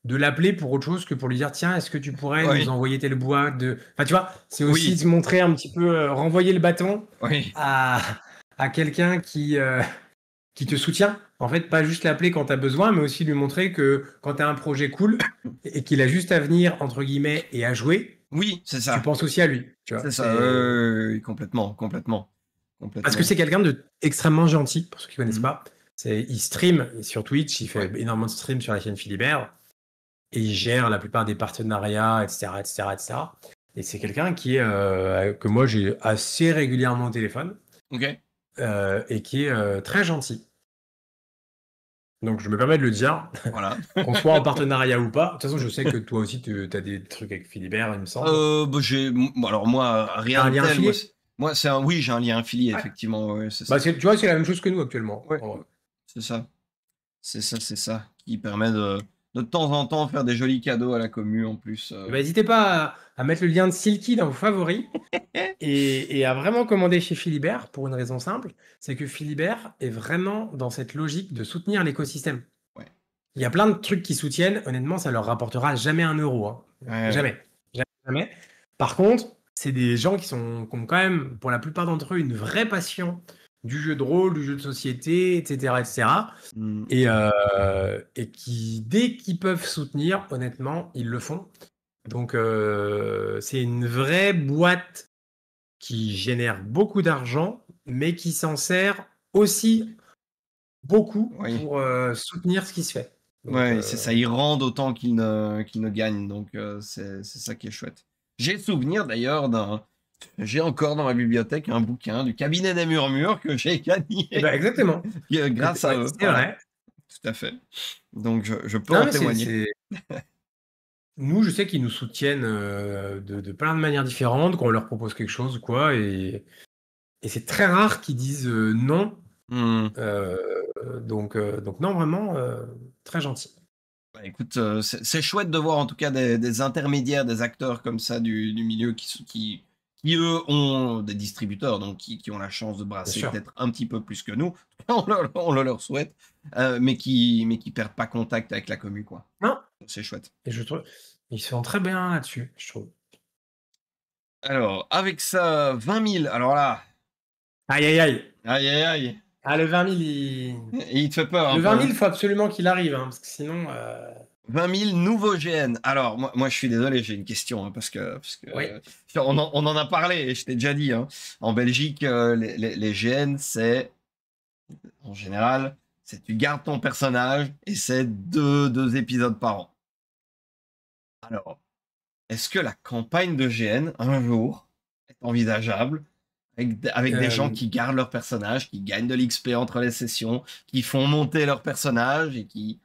l'appeler pour autre chose que pour lui dire, tiens, est-ce que tu pourrais nous Oui, envoyer tel boîte de. Enfin, tu vois, c'est aussi oui, se montrer un petit peu, renvoyer le bâton oui, à, à quelqu'un qui te soutient. En fait, pas juste l'appeler quand tu as besoin, mais aussi lui montrer que quand tu as un projet cool et qu'il a juste à venir, entre guillemets, et à jouer, oui, c'est tu ça. penses aussi à lui. Tu vois, C'est ça, complètement, complètement, Parce que complètement. c'est quelqu'un de extrêmement gentil, pour ceux qui connaissent Mhm. pas. Il stream sur Twitch, il Ouais. fait énormément de streams sur la chaîne Philibert. Et il gère la plupart des partenariats, etc., etc., etc. Et c'est quelqu'un que moi j'ai assez régulièrement au téléphone Ok. et qui est très gentil. Donc je me permets de le dire, Voilà. qu'on soit en partenariat ou pas. De toute façon, je sais que toi aussi tu as des trucs avec Philibert, il me semble. Bah, bon, alors moi, T'as rien un de lien tel. affilié? Moi, c'est un. Oui, j'ai un lien affilié, Ouais. effectivement. Ouais, c'est Bah, ça. tu vois, c'est la même chose que nous actuellement. Ouais, En vrai. c'est ça. C'est ça, c'est ça. Qui permet de temps en temps faire des jolis cadeaux à la commu en plus. Eh ben, n'hésitez pas à mettre le lien de Silky dans vos favoris. Et à vraiment commander chez Philibert pour une raison simple, c'est que Philibert est vraiment dans cette logique de soutenir l'écosystème. Ouais. Il y a plein de trucs qui soutiennent, honnêtement, ça leur rapportera jamais un euro, hein. Ouais, ouais. Jamais. Jamais, jamais. Par contre, c'est des gens qui ont quand même, pour la plupart d'entre eux, une vraie passion du jeu de rôle, du jeu de société, etc., etc. Mm. Et qui, dès qu'ils peuvent soutenir, honnêtement, ils le font. Donc, c'est une vraie boîte qui génère beaucoup d'argent, mais qui s'en sert aussi beaucoup Oui. pour soutenir ce qui se fait. Donc, Ouais, c'est ça. Ils rendent autant qu'ils ne gagnent. Donc, c'est ça qui est chouette. J'ai souvenir d'ailleurs d'un. J'ai encore dans ma bibliothèque un bouquin du cabinet des murmures que j'ai eh gagné ben, exactement. grâce à Ouais, eux. c'est Voilà, vrai. tout à fait. Donc, je peux Non, en mais témoigner. Nous, je sais qu'ils nous soutiennent de plein de manières différentes, qu'on leur propose quelque chose ou quoi, et c'est très rare qu'ils disent non. Hmm. Euh, donc non, vraiment, très gentil. Bah, écoute, c'est chouette de voir en tout cas des intermédiaires, des acteurs comme ça du milieu qui, eux, ont des distributeurs, donc qui ont la chance de Bien brasser sûr. peut-être un petit peu plus que nous. On le leur souhaite, mais qui perdent pas contact avec la commu, quoi. Non, C'est chouette. et je trouve, ils sont très bien là-dessus, je trouve. Alors, avec ça, 20 000. Alors là, Aïe, aïe, aïe. aïe, aïe, aïe. Ah, le 20 000, Et il te fait peur un le peu, 20 000, hein. il faut absolument qu'il arrive, hein, parce que sinon, 20 000 nouveaux GN. Alors, moi, je suis désolé, j'ai une question, hein, parce que oui. on en a parlé, et je t'ai déjà dit, hein. En Belgique, les GN, c'est, en général, c'est tu gardes ton personnage et c'est deux épisodes par an. Alors, est-ce que la campagne de GN, un jour, est envisageable avec des gens Euh, qui gardent leur personnage, qui gagnent de l'XP entre les sessions, qui font monter leur personnage et qui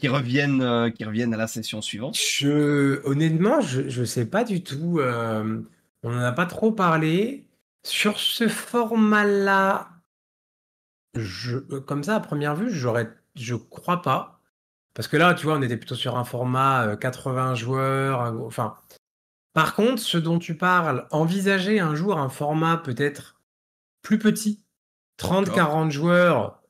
reviennent à la session suivante? honnêtement, je sais pas du tout. On n'en a pas trop parlé. Sur ce format-là, comme ça, à première vue, je crois pas. Parce que là, tu vois, on était plutôt sur un format 80 joueurs. Enfin, par contre, ce dont tu parles, envisager un jour un format peut-être plus petit, D'accord. 30-40 joueurs,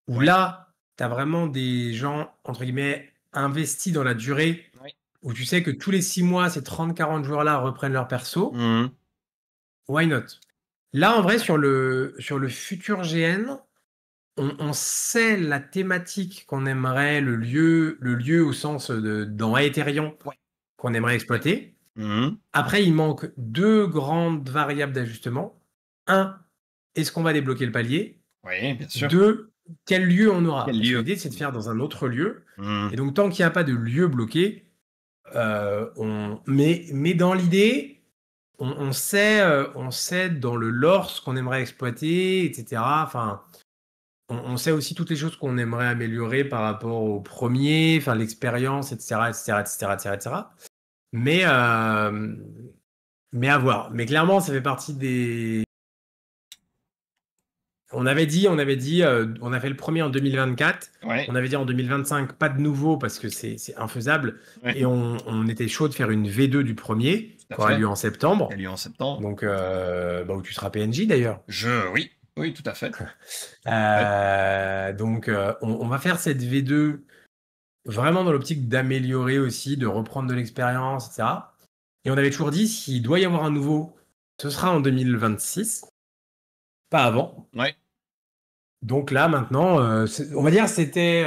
où Ouais. là, tu as vraiment des gens, entre guillemets, investis dans la durée, Ouais. où tu sais que tous les 6 mois, ces 30-40 joueurs-là reprennent leur perso, Mhm. why not? Là, en vrai, sur le futur GN, on sait la thématique qu'on aimerait, le lieu au sens dans Aetherion Ouais. qu'on aimerait exploiter. Mhm. Après, il manque deux grandes variables d'ajustement. Un, est-ce qu'on va débloquer le palier? Oui, bien sûr. Deux, quel lieu on aura? Quel Parce que lieu? l'idée, c'est de faire dans un autre lieu. Mhm. Et donc, tant qu'il n'y a pas de lieu bloqué, mais dans l'idée, on sait dans le lore ce qu'on aimerait exploiter, etc. Enfin, on sait aussi toutes les choses qu'on aimerait améliorer par rapport au premier, enfin l'expérience, etc., etc., etc., etc., etc. Mais, mais à voir. Mais clairement, ça fait partie des. On avait dit, on a fait le premier en 2024. Ouais, On avait dit en 2025, pas de nouveau parce que c'est infaisable. ouais, Et on était chaud de faire une V2 du premier, tout à qui aura fait. lieu en Il y a septembre. lieu en septembre. Donc, où tu seras PNJ d'ailleurs. Oui, oui, tout à fait. Ouais. Donc, on va faire cette V2 vraiment dans l'optique d'améliorer aussi, de reprendre de l'expérience, etc. Et on avait toujours dit, s'il doit y avoir un nouveau, ce sera en 2026, pas avant. Ouais. Donc là, maintenant, on va dire c'était,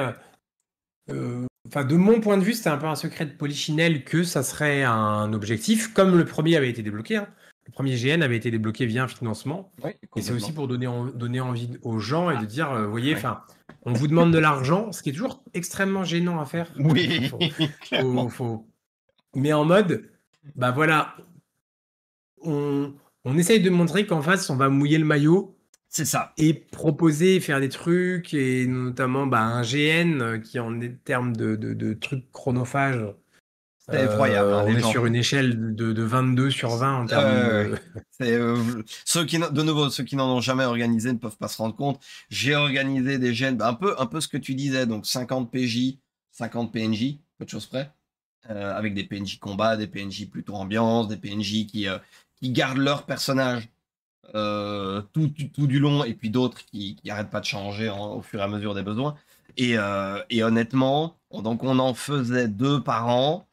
enfin, de mon point de vue, c'était un peu un secret de polichinelle que ça serait un objectif, comme le premier avait été débloqué, hein. Le premier GN avait été débloqué via un financement. Oui, Et c'est aussi complètement. pour donner envie aux gens et de dire, vous voyez, Ouais. enfin, on vous demande de l'argent, ce qui est toujours extrêmement gênant à faire. Oui, Faut, clairement. faut- Mais en mode, bah voilà, on, on essaye de montrer qu'en face, on va mouiller le maillot C'est ça. et proposer, faire des trucs, et notamment bah, un GN qui, en termes de trucs chronophages, C'est effroyable, hein, on les est gens. sur une échelle de 22 sur 20 en termes Ouais. de. C'est, de nouveau, ceux qui n'en ont jamais organisé ne peuvent pas se rendre compte. J'ai organisé des gènes, bah, un peu ce que tu disais, donc 50 PJ, 50 PNJ, peu de choses près, avec des PNJ combat, des PNJ plutôt ambiance, des PNJ qui gardent leur personnage tout du long, et puis d'autres qui arrêtent pas de changer au fur et à mesure des besoins. Et honnêtement, donc on en faisait 2 par an.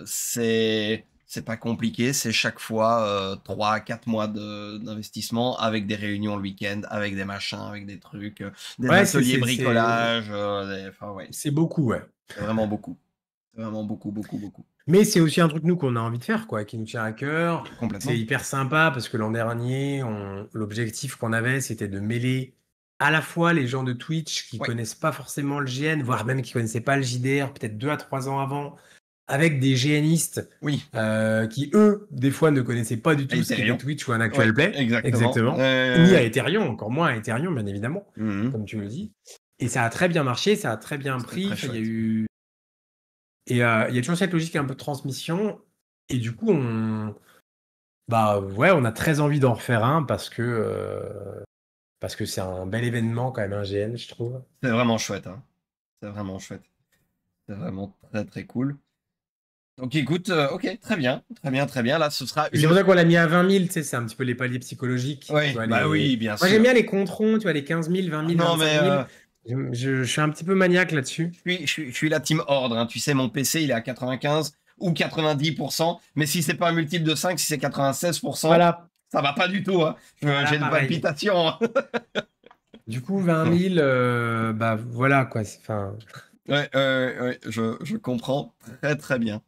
C'est pas compliqué, c'est chaque fois 3 à 4 mois d'investissement avec des réunions le week-end, avec des machins, avec des trucs, des Ouais, ateliers bricolage. Enfin, ouais, c'est beaucoup, ouais. c'est vraiment beaucoup. C'est vraiment beaucoup, beaucoup, beaucoup. Mais c'est aussi un truc, nous, qu'on a envie de faire, quoi, qui nous tient à cœur. C'est Complètement. hyper sympa parce que l'an dernier, l'objectif qu'on avait, c'était de mêler à la fois les gens de Twitch qui Ouais, connaissent pas forcément le GN, voire même qui connaissaient pas le JDR, peut-être 2 à 3 ans avant, avec des GNistes oui. qui, eux, des fois, ne connaissaient pas du tout ce qu'était Ethereum. Twitch ou un Ouais, actual play. exactement. Exactement. Ni à Ethereum, encore moins à Ethereum, bien évidemment, Mhm. comme tu le dis. Et ça a très bien marché, ça a très bien C'était pris. très Enfin, il y a chouette. eu. Et il y a toujours cette logique un peu de transmission. Et du coup, bah ouais, on a très envie d'en refaire un parce que c'est un bel événement quand même, un GN, je trouve. C'est vraiment chouette, hein. C'est vraiment chouette. C'est vraiment très très cool. Donc écoute, ok, très bien, très bien, très bien. Là, ce sera Et c'est une. pour ça qu'on l'a mis à 20 000, tu sais, c'est un petit peu les paliers psychologiques. Tu Oui, vois, bah oui, bien Moi, j'aime sûr. bien les controns, tu vois, les 15 000, 20 Ah 000, non, mais 25 000. Je suis un petit peu maniaque là-dessus. je suis la team ordre, hein. Tu sais, mon PC, il est à 95 ou 90%. Mais si c'est pas un multiple de 5, si c'est 96%, Voilà, ça va pas du tout, hein. voilà, J'ai une pareil. palpitation, hein. Du coup, 20 000, bah voilà quoi. Enfin, Ouais, ouais, je comprends très très bien.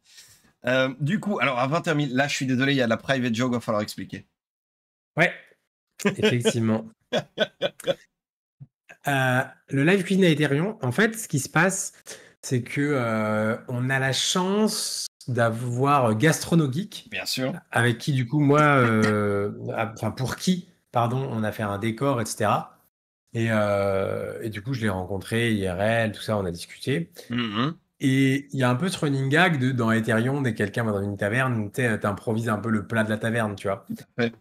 Du coup, alors à 21 000, là, je suis désolé, il y a de la private joke, va falloir expliquer. ouais, effectivement. Le live cuisine à Ethereum, en fait, ce qui se passe, c'est que on a la chance d'avoir Gastronogeek, Bien sûr. avec qui, du coup, moi, enfin, pour qui, pardon, on a fait un décor, etc. Et du coup, je l'ai rencontré IRL, tout ça, on a discuté. Mhm. Et il y a un peu ce running gag dans Ethereum, dès que quelqu'un va dans une taverne, t'improvises un peu le plat de la taverne, tu vois. Ouais.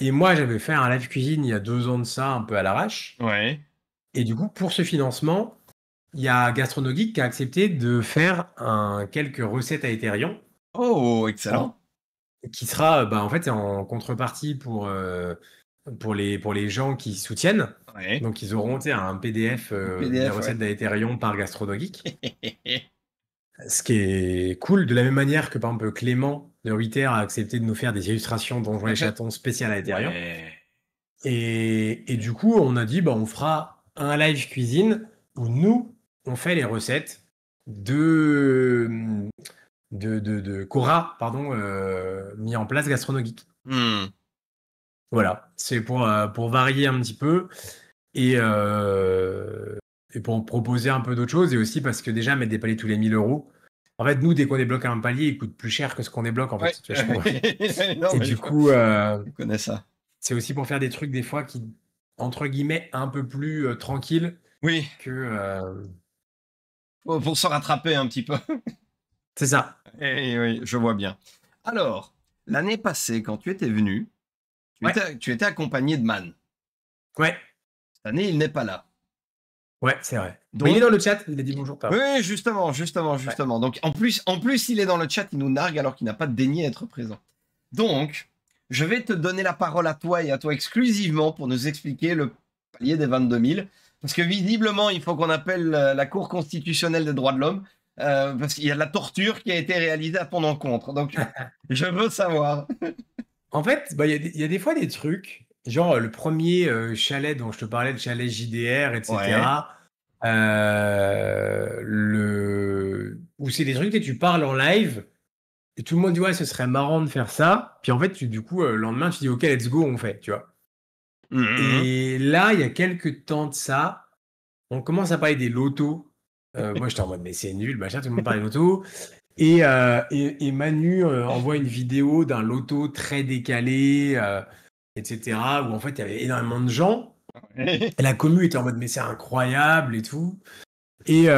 Et moi, j'avais fait un live cuisine il y a 2 ans de ça, un peu à l'arrache. Ouais. Et du coup, pour ce financement, il y a Gastronogeek qui a accepté de faire quelques recettes à Ethereum, Oh, en- excellent. qui sera, bah, en fait, c'est en contrepartie pour les gens qui soutiennent. Ouais. Donc, ils auront, tu sais, un PDF des PDF, ouais. recettes d'Ethereum par Gastronogeek. Ce qui est cool, de la même manière que, par exemple, Clément de Ruiter a accepté de nous faire des illustrations Donjons et Chatons spéciales à Ethereum. Ouais. Et du coup, on a dit, bah, on fera un live cuisine où nous, on fait les recettes de, Cora, pardon, mis en place Gastronogeek. Hmm. Voilà, c'est pour varier un petit peu et, euh, et pour proposer un peu d'autres choses et aussi parce que déjà, mettre des paliers tous les 1 000 euros, en fait, nous, dès qu'on débloque un palier, il coûte plus cher que ce qu'on débloque, en Ouais. fait. Tu vois, je trouve. Non, Et mais du coup, je connais ça. c'est aussi pour faire des trucs des fois qui, entre guillemets, un peu plus tranquilles Oui, que. pour se rattraper un petit peu. C'est ça. Eh oui, je vois bien. Alors, l'année passée, quand tu étais venu, Ouais, tu étais accompagné de Man. ouais, Cette année, il n'est pas là. ouais, c'est vrai. Bah, il est Donc, dans le chat, il a dit bonjour, oui, toi. Ouais. justement. Donc, en plus, il est dans le chat, il nous nargue alors qu'il n'a pas daigné être présent. Donc, je vais te donner la parole à toi et à toi exclusivement pour nous expliquer le palier des 22 000. Parce que visiblement, il faut qu'on appelle la Cour constitutionnelle des droits de l'homme, parce qu'il y a de la torture qui a été réalisée à ton encontre. Donc, je veux savoir. En fait, bah, il y a des fois des trucs, genre le premier chalet dont je te parlais, le chalet JDR, Ouais. etc. Où c'est des trucs que tu parles en live et tout le monde dit ouais, ce serait marrant de faire ça. Puis en fait, du coup, le lendemain, tu dis ok, let's go, on fait, tu vois. Mhm. Et là, il y a quelques temps de ça, on commence à parler des lotos. Moi, j'étais en mode mais c'est nul, machin, tout le monde parle des lotos. Et Manu envoie une vidéo d'un loto très décalé, etc., où en fait il y avait énormément de gens. Ouais. Et la commu était en mode mais c'est incroyable et tout. Et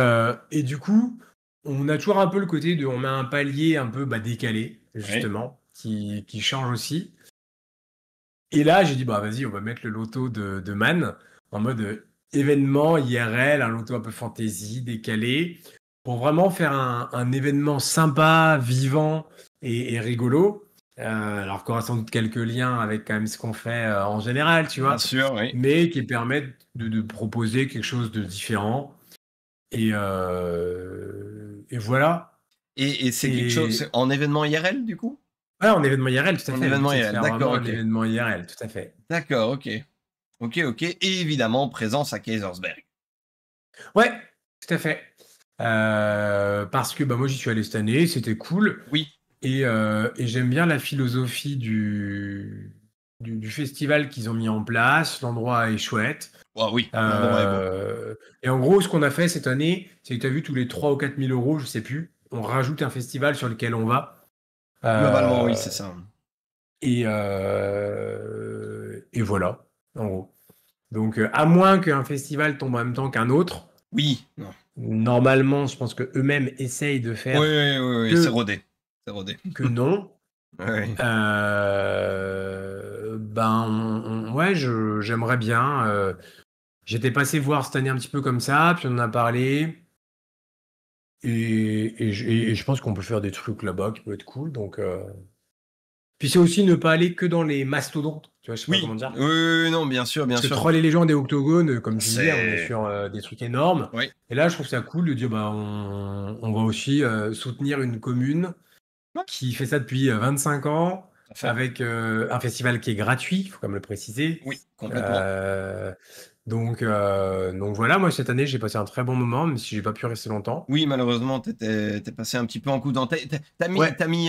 du coup, on a toujours un peu le côté de on met un palier un peu décalé, Ouais. justement, qui change aussi. Et là, j'ai dit bah vas-y, on va mettre le loto de Man en mode événement IRL, un loto un peu fantasy, décalé, pour vraiment faire un événement sympa, vivant et rigolo. Alors qu'on aura sans doute quelques liens avec quand même ce qu'on fait en général, tu Bien vois, sûr, oui. mais qui permettent de proposer quelque chose de différent. Et voilà. Et c'est quelque chose Et c'est en événement IRL, du coup? voilà, en événement IRL, tout à En fait. Le but, événement c'est de IRL, faire d'accord, vraiment un ok. événement IRL, tout à fait. D'accord, ok. Ok, ok. Et évidemment, présence à Kaisersberg. Ouais, tout à fait. Parce que bah, moi, j'y suis allé cette année, c'était cool. Oui. Et j'aime bien la philosophie du festival qu'ils ont mis en place. L'endroit est chouette. Ah oui, l'endroit est beau. Et en gros, ce qu'on a fait cette année, c'est que tu as vu tous les 3 ou 4 000 euros, je sais plus, on rajoute un festival sur lequel on va. Globalement, oui, Euh, c'est ça. et voilà, en gros. Donc, à moins qu'un festival tombe en même temps qu'un autre, Oui. Non. normalement, je pense que eux-mêmes essayent de Oui, faire oui, oui, oui, c'est que, rodé. C'est rodé. que non. Oui. Ben, ouais, j'aimerais bien. J'étais passé voir cette année un petit peu comme ça, puis on en a parlé. Et je pense qu'on peut faire des trucs là-bas qui peuvent être cool. Donc, puis c'est aussi ne pas aller que dans les mastodontes. Tu vois, je sais pas comment Oui, dire. oui, oui, oui, non, bien sûr, bien Parce que sûr. troller les gens des octogones, comme tu disais, on est C'est. sur des trucs énormes. Oui, Et là, je trouve ça cool de dire, bah, on va aussi soutenir une commune ouais, qui fait ça depuis 25 ans, tout à fait. avec un festival qui est gratuit, il faut quand même le préciser. Oui, complètement. Euh, donc voilà, moi cette année j'ai passé un très bon moment, même si j'ai pas pu rester longtemps. Oui, malheureusement, t'es passé un petit peu en coup d'en tête. Ouais, T'as mis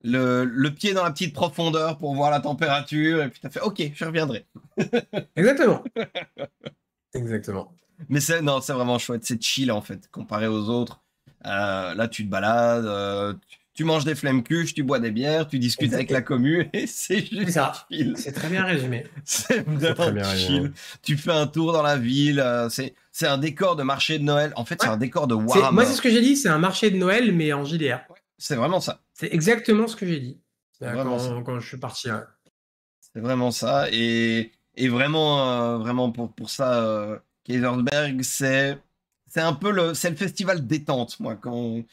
le pied dans la petite profondeur pour voir la température, et puis t'as fait, ok, je reviendrai. exactement. Exactement. Mais non, c'est vraiment chouette, c'est chill en fait, comparé aux autres. Là, tu te balades, tu manges des flemmes-cuches, tu bois des bières, tu discutes avec la Et commu, et c'est c'est juste ça. chill. C'est très bien résumé. C'est C'est très vraiment bien résumé. chill. Tu fais un tour dans la ville, c'est un décor de marché de Noël. En fait, c'est Ouais. un décor de Moi Warhammer. c'est ce que j'ai dit, c'est un marché de Noël, mais en JDR. Ouais, c'est vraiment ça. C'est exactement ce que j'ai dit C'est vraiment ça. quand je suis parti. Ouais. C'est vraiment ça. Et vraiment, vraiment pour ça, Kaisersberg, c'est un peu c'est le festival détente, moi, quand Oui,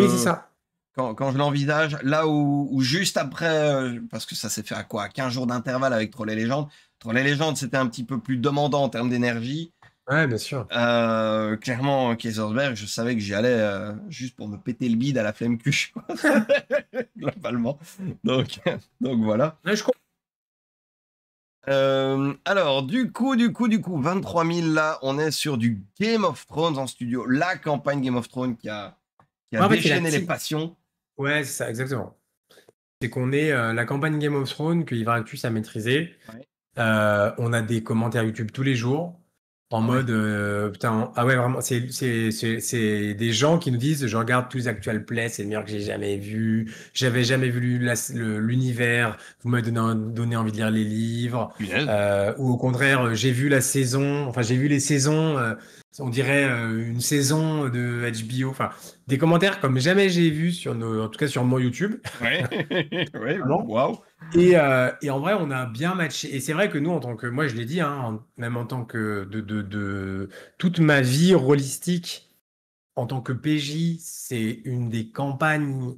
c'est je, ça. quand je l'envisage. Là où juste après, parce que ça s'est fait à quoi? À 15 jours d'intervalle avec Troll et Légende. Troll et Légende, c'était un petit peu plus demandant en termes d'énergie. Ouais, bien sûr. Clairement, Kaisersberg, je savais que j'y allais juste pour me péter le bide à la flemme cuche, quoi. Globalement. Donc, donc voilà. Ouais, je comprends. Alors, du coup, 23 000 là, on est sur du Game of Thrones en studio. La campagne Game of Thrones qui a Ouais, en fait, c'est la déchaîné les team. passions. Ouais, c'est ça, exactement. C'est qu'on est la campagne Game of Thrones que Ivaractus a maîtrisé. Ouais. On a des commentaires YouTube tous les jours en Ah ouais. mode putain, ah ouais, vraiment, c'est des gens qui nous disent je regarde tous les actual plays, c'est le meilleur que j'ai jamais vu, j'avais jamais vu l'univers, vous m'avez donné envie de lire les livres, Punaise. ou au contraire, j'ai vu la saison, enfin j'ai vu les saisons, on dirait une saison de HBO. Enfin, des commentaires comme jamais j'ai vu en tout cas sur mon YouTube. Ouais, ouais, Vraiment. waouh. Et en vrai, on a bien matché. Et c'est vrai que nous, en tant que, moi, je l'ai dit, hein, même en tant que toute ma vie rôlistique, en tant que PJ, c'est une des campagnes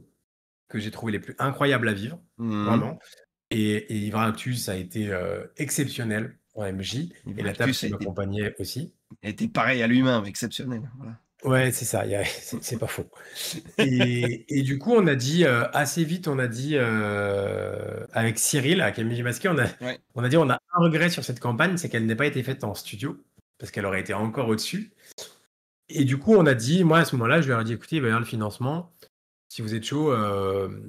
que j'ai trouvé les plus incroyables à vivre, Mhm. vraiment. Et Ivractus a été exceptionnel en MJ, et la table Vertus qui m'accompagnait aussi. a été pareil à lui-même, exceptionnel. Voilà. Ouais, c'est ça, c'est pas faux. Et du coup, on a dit assez vite, on a dit avec Cyril, avec Camille Masquet, Ouais. on a dit on a un regret sur cette campagne, c'est qu'elle n'ait pas été faite en studio, parce qu'elle aurait été encore au-dessus. Et du coup, on a dit, moi à ce moment-là, je leur ai dit, écoutez, il va y avoir le financement, si vous êtes chaud,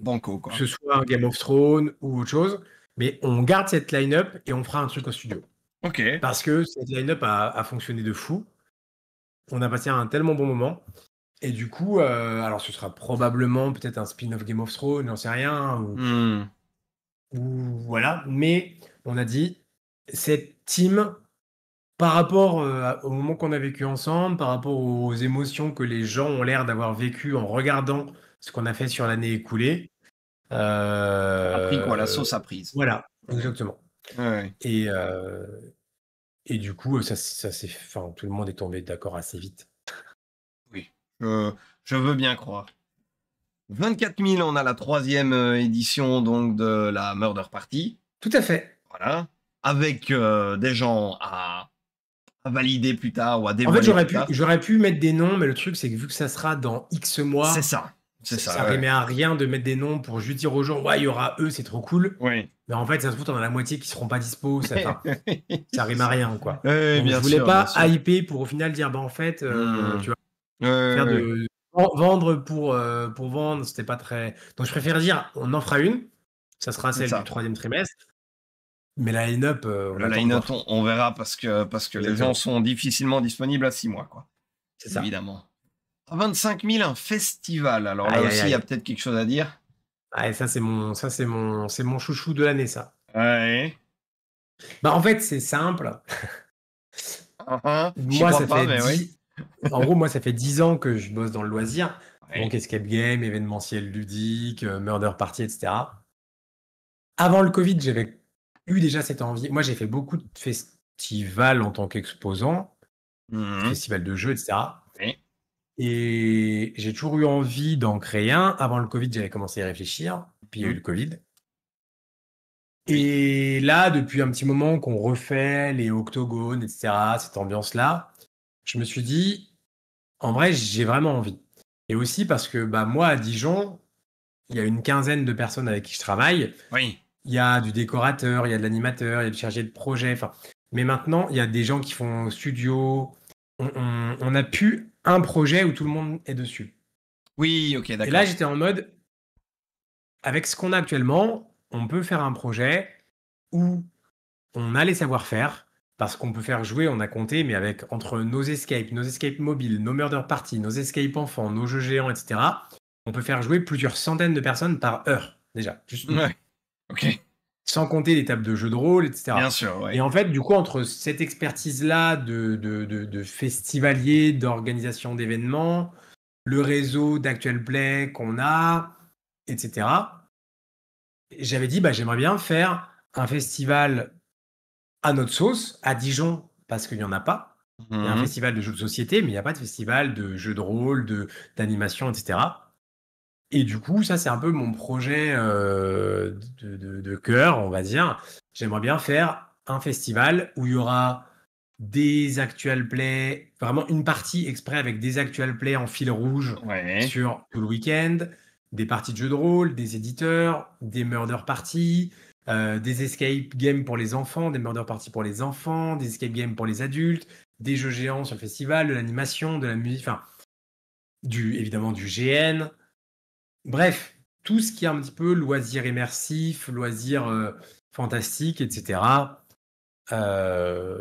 Banco, que quoi. ce soit un Game of Thrones ou autre chose, mais on garde cette line-up et on fera un truc au studio. Ok. Parce que cette line-up a fonctionné de fou. On a passé un tellement bon moment. Et du coup, alors ce sera probablement peut-être un spin-off Game of Thrones, j'en sais rien, Hmm. ou voilà. Mais on a dit, cette team, par rapport au moment qu'on a vécu ensemble, par rapport aux émotions que les gens ont l'air d'avoir vécues en regardant ce qu'on a fait sur l'année écoulée, A pris quoi, la sauce a prise. voilà, Ouais. exactement. Ouais. Et, euh, et du coup, enfin, tout le monde est tombé d'accord assez vite. Oui. Je veux bien croire. 24 000, on a la troisième édition donc de la Murder Party. Tout à fait. Voilà. Avec des gens à valider plus tard ou à En fait, dévoiler plus tard. j'aurais pu mettre des noms, mais le truc, c'est que vu que ça sera dans X C'est mois, ça. C'est ça ça, ouais. rimait à rien de mettre des noms pour juste dire aux gens, ouais, il y aura eux, c'est trop cool. Oui. Mais en fait, ça se trouve, t'en as la moitié qui seront pas dispo. Enfin, ça C'est rime à ça. rien, quoi. Oui, Donc, je bien voulais sûr, bien pas sûr. hyper pour au final dire, bah, en fait, Hmm. tu vois, Ouais, faire ouais, ouais. de vendre pour vendre, c'était pas très. Donc, je préfère dire, on en fera une. Ça sera C'est celle du ça. troisième trimestre. Mais la line-up, on Le attend de line-up, voir. on verra parce que les gens Exactement. sont difficilement disponibles à 6 mois, quoi. C'est ça. Évidemment. 25 000, un festival. Alors là Aïe, aïe, aussi, il y a aïe. peut-être quelque chose à dire. Ah, et ça, c'est mon chouchou de l'année, ça. Ouais. Bah, en fait, c'est simple. J'y Moi, crois ça pas, fait mais oui. 10 En gros, moi, ça fait 10 ans que je bosse dans le loisir. Donc, Ouais. escape game, événementiel ludique, murder party, etc. Avant le Covid, j'avais eu déjà cette envie. Moi, j'ai fait beaucoup de festivals en tant qu'exposant, Mhm. festivals de jeux, etc. Ouais. Et j'ai toujours eu envie d'en créer un. Avant le Covid, j'avais commencé à y réfléchir. Puis il y a eu Mhm. le Covid. Oui. Et là, depuis un petit moment qu'on refait les octogones, etc., cette ambiance-là, je me suis dit, en vrai, j'ai vraiment envie. Et aussi parce que bah, moi, à Dijon, il y a une quinzaine de personnes avec qui je travaille. Oui. Il y a du décorateur, il y a de l'animateur, il y a du chargé de projet. Enfin, mais maintenant, il y a des gens qui font studio. On a plus un projet où tout le monde est dessus. Oui, ok, Et là, d'accord. j'étais en mode, avec ce qu'on a actuellement, on peut faire un projet où on a les savoir-faire, parce qu'on peut faire jouer, on a compté, mais avec entre nos escapes mobiles, nos murder parties, nos escapes enfants, nos jeux géants, etc., on peut faire jouer plusieurs centaines de personnes par heure, déjà, juste nous. Ouais. Ok. Sans compter les tables de jeux de rôle, Bien etc. sûr, Et ouais. en fait, du coup, entre cette expertise-là de festivalier, d'organisation d'événements, le réseau d'Actual Play qu'on a, etc., j'avais dit, bah, j'aimerais bien faire un festival à notre sauce, à Dijon, parce qu'il n'y en a pas. Il y a un Mhm. festival de jeux de société, mais il n'y a pas de festival de jeux de rôle, d'animation, etc. Et du coup, ça, c'est un peu mon projet de cœur, on va dire. J'aimerais bien faire un festival où il y aura des actual plays, vraiment une partie exprès avec des actual plays en fil rouge Ouais. sur tout le week-end, des parties de jeux de rôle, des éditeurs, des murder parties, des escape games pour les enfants, des murder parties pour les enfants, des escape games pour les adultes, des jeux géants sur le festival, de l'animation, de la musique, enfin, évidemment du GN. Bref, tout ce qui est un petit peu loisir immersif, loisir fantastique, etc. Euh,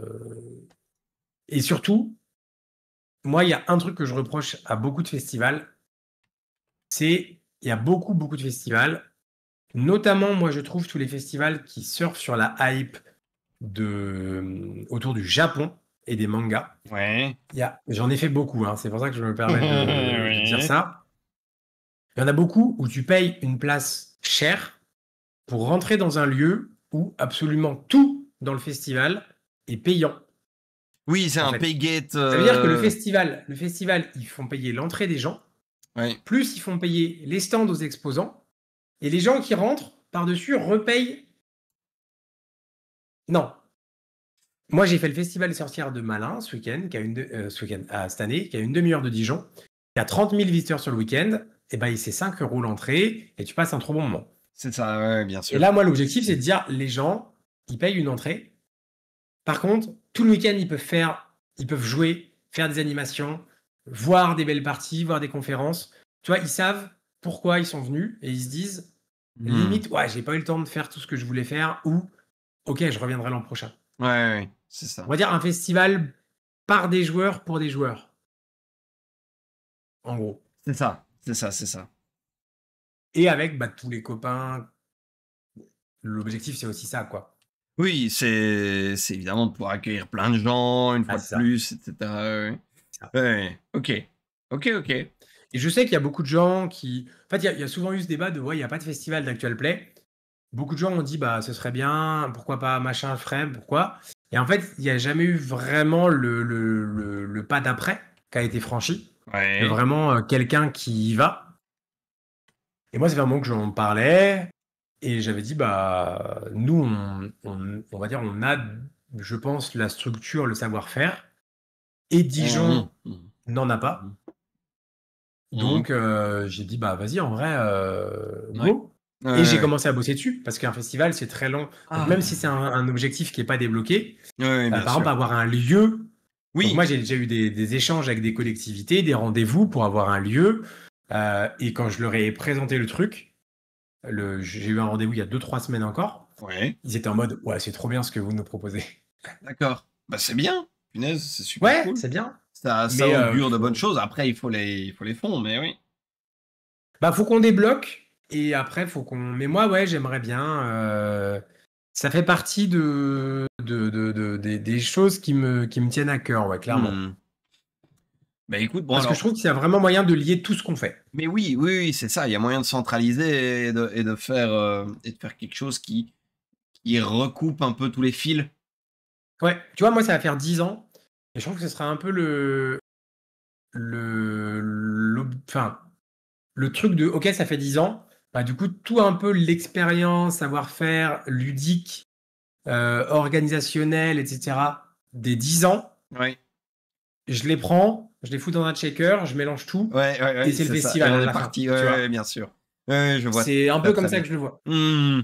Et surtout, moi, il y a un truc que je reproche à beaucoup de festivals, c'est il y a beaucoup, beaucoup de festivals, notamment, moi, je trouve tous les festivals qui surfent sur la hype autour du Japon. et des mangas. Ouais. J'en ai fait beaucoup, hein, c'est pour ça que je me permets de dire Ouais. ça. Il y en a beaucoup où tu payes une place chère pour rentrer dans un lieu où absolument tout dans le festival est payant, Oui, c'est en un fait. paygate. Ça veut dire que le festival, ils font payer l'entrée des gens, Ouais. plus ils font payer les stands aux exposants, et les gens qui rentrent par-dessus repayent. Non. Moi, j'ai fait le festival des sorcières de Malin ce week-end, cette année, qui a une demi-heure de Dijon. Il y a 30 000 visiteurs sur le week-end. Et ben, c'est 5 € l'entrée et tu passes un trop bon moment. C'est ça, ouais, bien Et sûr. là, moi, l'objectif, c'est de dire, les gens, ils payent une entrée. Par contre, tout le week-end, ils peuvent jouer, faire des animations, voir des belles parties, voir des conférences. Tu vois, ils savent pourquoi ils sont venus et ils se disent, Hmm. limite, ouais, j'ai pas eu le temps de faire tout ce que je voulais faire ou, ok, je reviendrai l'an prochain. Ouais, ouais, c'est On ça. va dire un festival par des joueurs pour des joueurs, en gros. C'est ça, c'est ça, c'est ça. Et avec tous les copains. L'objectif, c'est aussi ça, quoi. Oui, c'est évidemment de pouvoir accueillir plein de gens une Ah, fois de c'est ça. plus, etc. Ouais, C'est ça. ouais. Ouais, ok. Ok, ok. Et je sais qu'il y a beaucoup de gens qui. En fait, il y a souvent eu ce débat de ouais, il n'y a pas de festival d'actual play. Beaucoup de gens ont dit bah ce serait bien, pourquoi pas machin, frame, pourquoi. Et en fait, il n'y a jamais eu vraiment le pas d'après qui a été franchi. De Ouais. vraiment quelqu'un qui y va. Et moi, c'est vraiment que j'en parlais. Et j'avais dit, bah, nous, on va dire, on a, je pense, la structure, le savoir-faire. Et Mhm, Dijon mhm, n'en a mhm, pas. mhm. Donc, j'ai dit, bah, vas-y, en vrai, Ouais. go. Ouais, Et j'ai ouais. commencé à bosser dessus, parce qu'un festival, c'est très long. Donc, Ah, même si c'est un objectif qui n'est pas débloqué, ouais, ouais, bien par exemple, sûr. avoir un lieu. Donc, moi, Oui, j'ai déjà eu des échanges avec des collectivités, des rendez-vous pour avoir un lieu. Et quand je leur ai présenté le truc, j'ai eu un rendez-vous il y a 2-3 semaines encore. ouais, Ils étaient en mode, ouais, c'est trop bien ce que vous nous proposez. d'accord. Bah c'est bien. Punaise, c'est super Ouais, cool. c'est bien. Ça Mais augure de bonnes choses. Après, il faut les fonds, mais oui. faut qu'on débloque. Et après, faut qu'on. Mais moi, ouais, j'aimerais bien. Ça fait partie des choses qui me tiennent à cœur, ouais, clairement. Hmm. Bah écoute, bon Parce que je alors, trouve qu'il y a vraiment moyen de lier tout ce qu'on fait. mais oui, oui, oui, c'est ça. Il y a moyen de centraliser et de faire quelque chose qui recoupe un peu tous les fils. Ouais, tu vois, moi, ça va faire 10 ans. Et je trouve que ce sera un peu enfin, le truc de, ok, ça fait 10 ans. Bah, du coup, tout un peu l'expérience, savoir-faire, ludique, organisationnel, etc., des 10 ans, Ouais, je les prends, je les fous dans un shaker, je mélange tout, ouais, ouais, et ouais, c'est le c'est ça. Et festival on à est la fin, parti. Ouais, tu ouais, vois. bien sûr. Ouais, je vois C'est un très peu comme très ça bien. que je le vois. Hmm.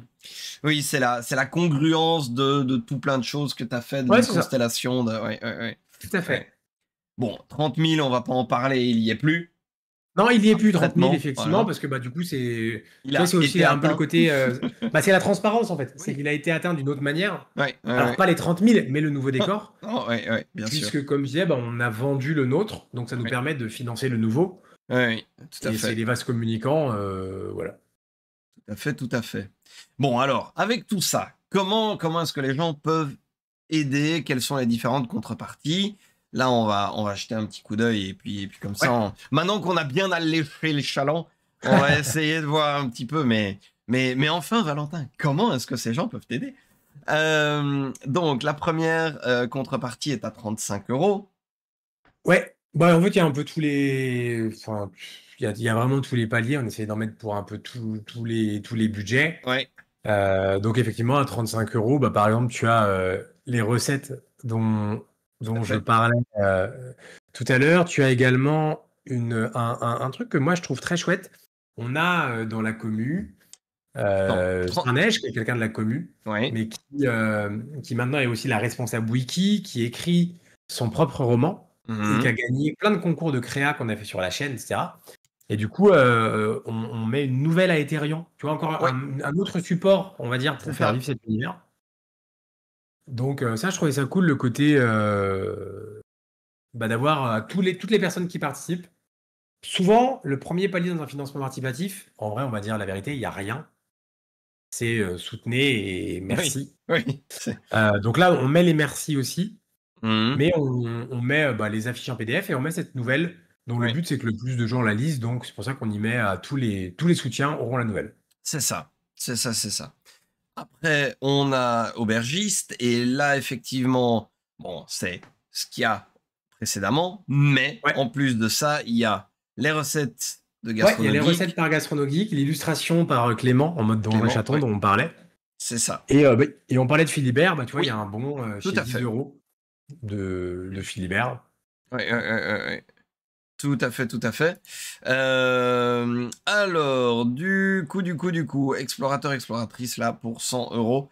Oui, c'est la congruence de tout plein de choses que tu as fait, Ouais, d'une c'est ça. constellation de. Ouais, ouais, ouais. Tout à Ouais. fait. Bon, 30 000, on va pas en parler, il y est plus. Non, il y est plus 30 000, Parfaitement, effectivement, voilà. parce que du coup, c'est. Il Tu vois, a c'est aussi été un peu le atteint. côté. C'est la transparence, en fait. C'est Oui. qu'il a été atteint d'une autre manière. Ouais, ouais, Alors, ouais. pas les 30 000, mais le nouveau Ah, décor. oh, ouais, ouais, bien sûr. Puisque, comme je disais, on a vendu le nôtre, donc ça nous Ouais, permet de financer le nouveau. ouais, ouais, tout à Et c'est fait. les vases communicants, voilà. Tout à fait, tout à fait. Bon, alors, avec tout ça, comment est-ce que les gens peuvent aider? Quelles sont les différentes contreparties? Là, on va jeter un petit coup d'œil et puis comme ça, Ouais. maintenant qu'on a bien alléché les chalands, on va essayer de voir un petit peu. Mais enfin, Valentin, comment est-ce que ces gens peuvent t'aider? Donc, la première contrepartie est à 35 €. Ouais. En fait, il y a un peu tous les. Enfin, il y a vraiment tous les paliers. On essaie d'en mettre pour un peu tous les budgets. Ouais, Donc, effectivement, à 35 euros, par exemple, tu as les recettes dont, tout à dont je fait. parlais tout à l'heure. Tu as également un truc que moi, je trouve très chouette. On a dans la commu Attends, Saint-Neige, qui est quelqu'un de la commu, ouais. mais qui maintenant est aussi la responsable wiki, qui écrit son propre roman et qui a Mhm. gagné plein de concours de créa qu'on a fait sur la chaîne, etc. Et du coup, on met une nouvelle à Ethereum. Tu vois, encore Ouais, un autre support, on va dire, c'est pour faire ça. vivre cet univers. Donc ça, je trouvais ça cool, le côté d'avoir toutes les personnes qui participent. Souvent, le premier palier dans un financement participatif, en vrai, on va dire la vérité, il n'y a rien. C'est soutenez et Oui, merci. oui. Donc là, on met les merci aussi. Mhm. mais on met les affiches en PDF et on met cette nouvelle dont le Oui, but c'est que le plus de gens la lisent. Donc c'est pour ça qu'on y met tous les soutiens auront la nouvelle. c'est ça. C'est ça, c'est ça. Après, on a Aubergiste, et là, effectivement, bon, c'est ce qu'il y a précédemment, mais Ouais. en plus de ça, il y a les recettes de Ouais, il y a les recettes gastronomique. par Gastronogeek, l'illustration par Clément en mode Donjon et Clément, Chaton ouais, dont on parlait. c'est ça. Et on parlait de Philibert, tu vois, il y a Oui, un bon tout chez à 10 fait. euros de Philibert. Ouais, ouais, ouais, ouais, ouais. Tout à fait, tout à fait. Alors, du coup, explorateur, exploratrice, là, pour 100 euros.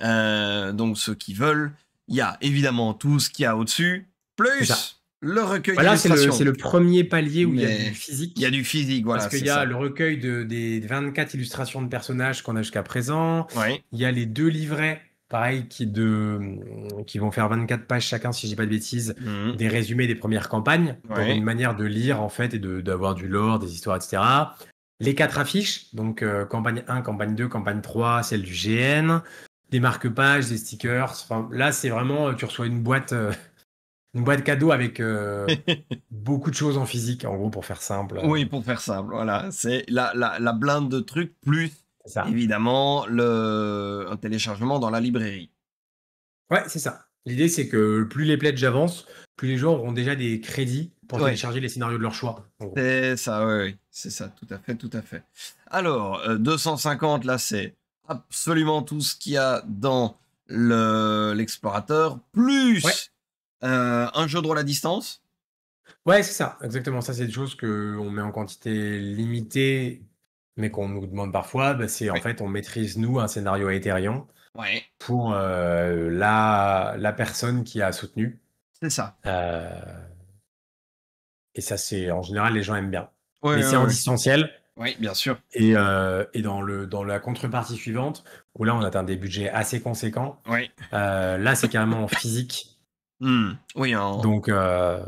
Donc, ceux qui veulent, il y a évidemment tout ce qu'il y a au-dessus, C'est ça. plus le recueil Voilà, c'est d'illustrations. le premier palier où il y a du Mais il y a physique. du physique, Parce voilà, qu'il c'est y a ça. le recueil des 24 illustrations de personnages qu'on a jusqu'à présent. Oui. Il y a les 2 livrets, pareil, qui vont faire 24 pages chacun, si je dis pas de bêtises, Mhm. des résumés des premières campagnes, pour une Ouais. manière de lire, en fait, et d'avoir du lore, des histoires, etc. Les 4 affiches, donc campagne 1, campagne 2, campagne 3, celle du GN, des marque-pages, des stickers. Enfin, là, c'est vraiment, tu reçois une boîte cadeau avec beaucoup de choses en physique, en gros, pour faire simple. Oui, pour faire simple, voilà. C'est la blinde de trucs, plus C'est ça. évidemment un téléchargement dans la librairie. Ouais, c'est ça. L'idée, c'est que plus les pledges avancent, plus les gens auront déjà des crédits pour Ouais. télécharger les scénarios de leur choix, en gros. C'est ça, oui, oui, c'est ça, tout à fait, tout à fait. Alors, 250, là, c'est absolument tout ce qu'il y a dans l'explorateur, Ouais, plus un jeu de rôle à distance. ouais, c'est ça, exactement. Ça, c'est des choses qu'on met en quantité limitée, mais qu'on nous demande parfois. C'est en Oui, fait, on maîtrise, nous, un scénario à Ethereum ouais, pour la personne qui a soutenu. c'est ça. Euh, et ça, c'est en général, les gens aiment bien. Oui, Mais c'est oui, en oui. distanciel. Oui, bien sûr. Et dans la contrepartie suivante, où là, on atteint des budgets assez conséquents, Oui. là, c'est carrément en physique. Oui, Donc, là,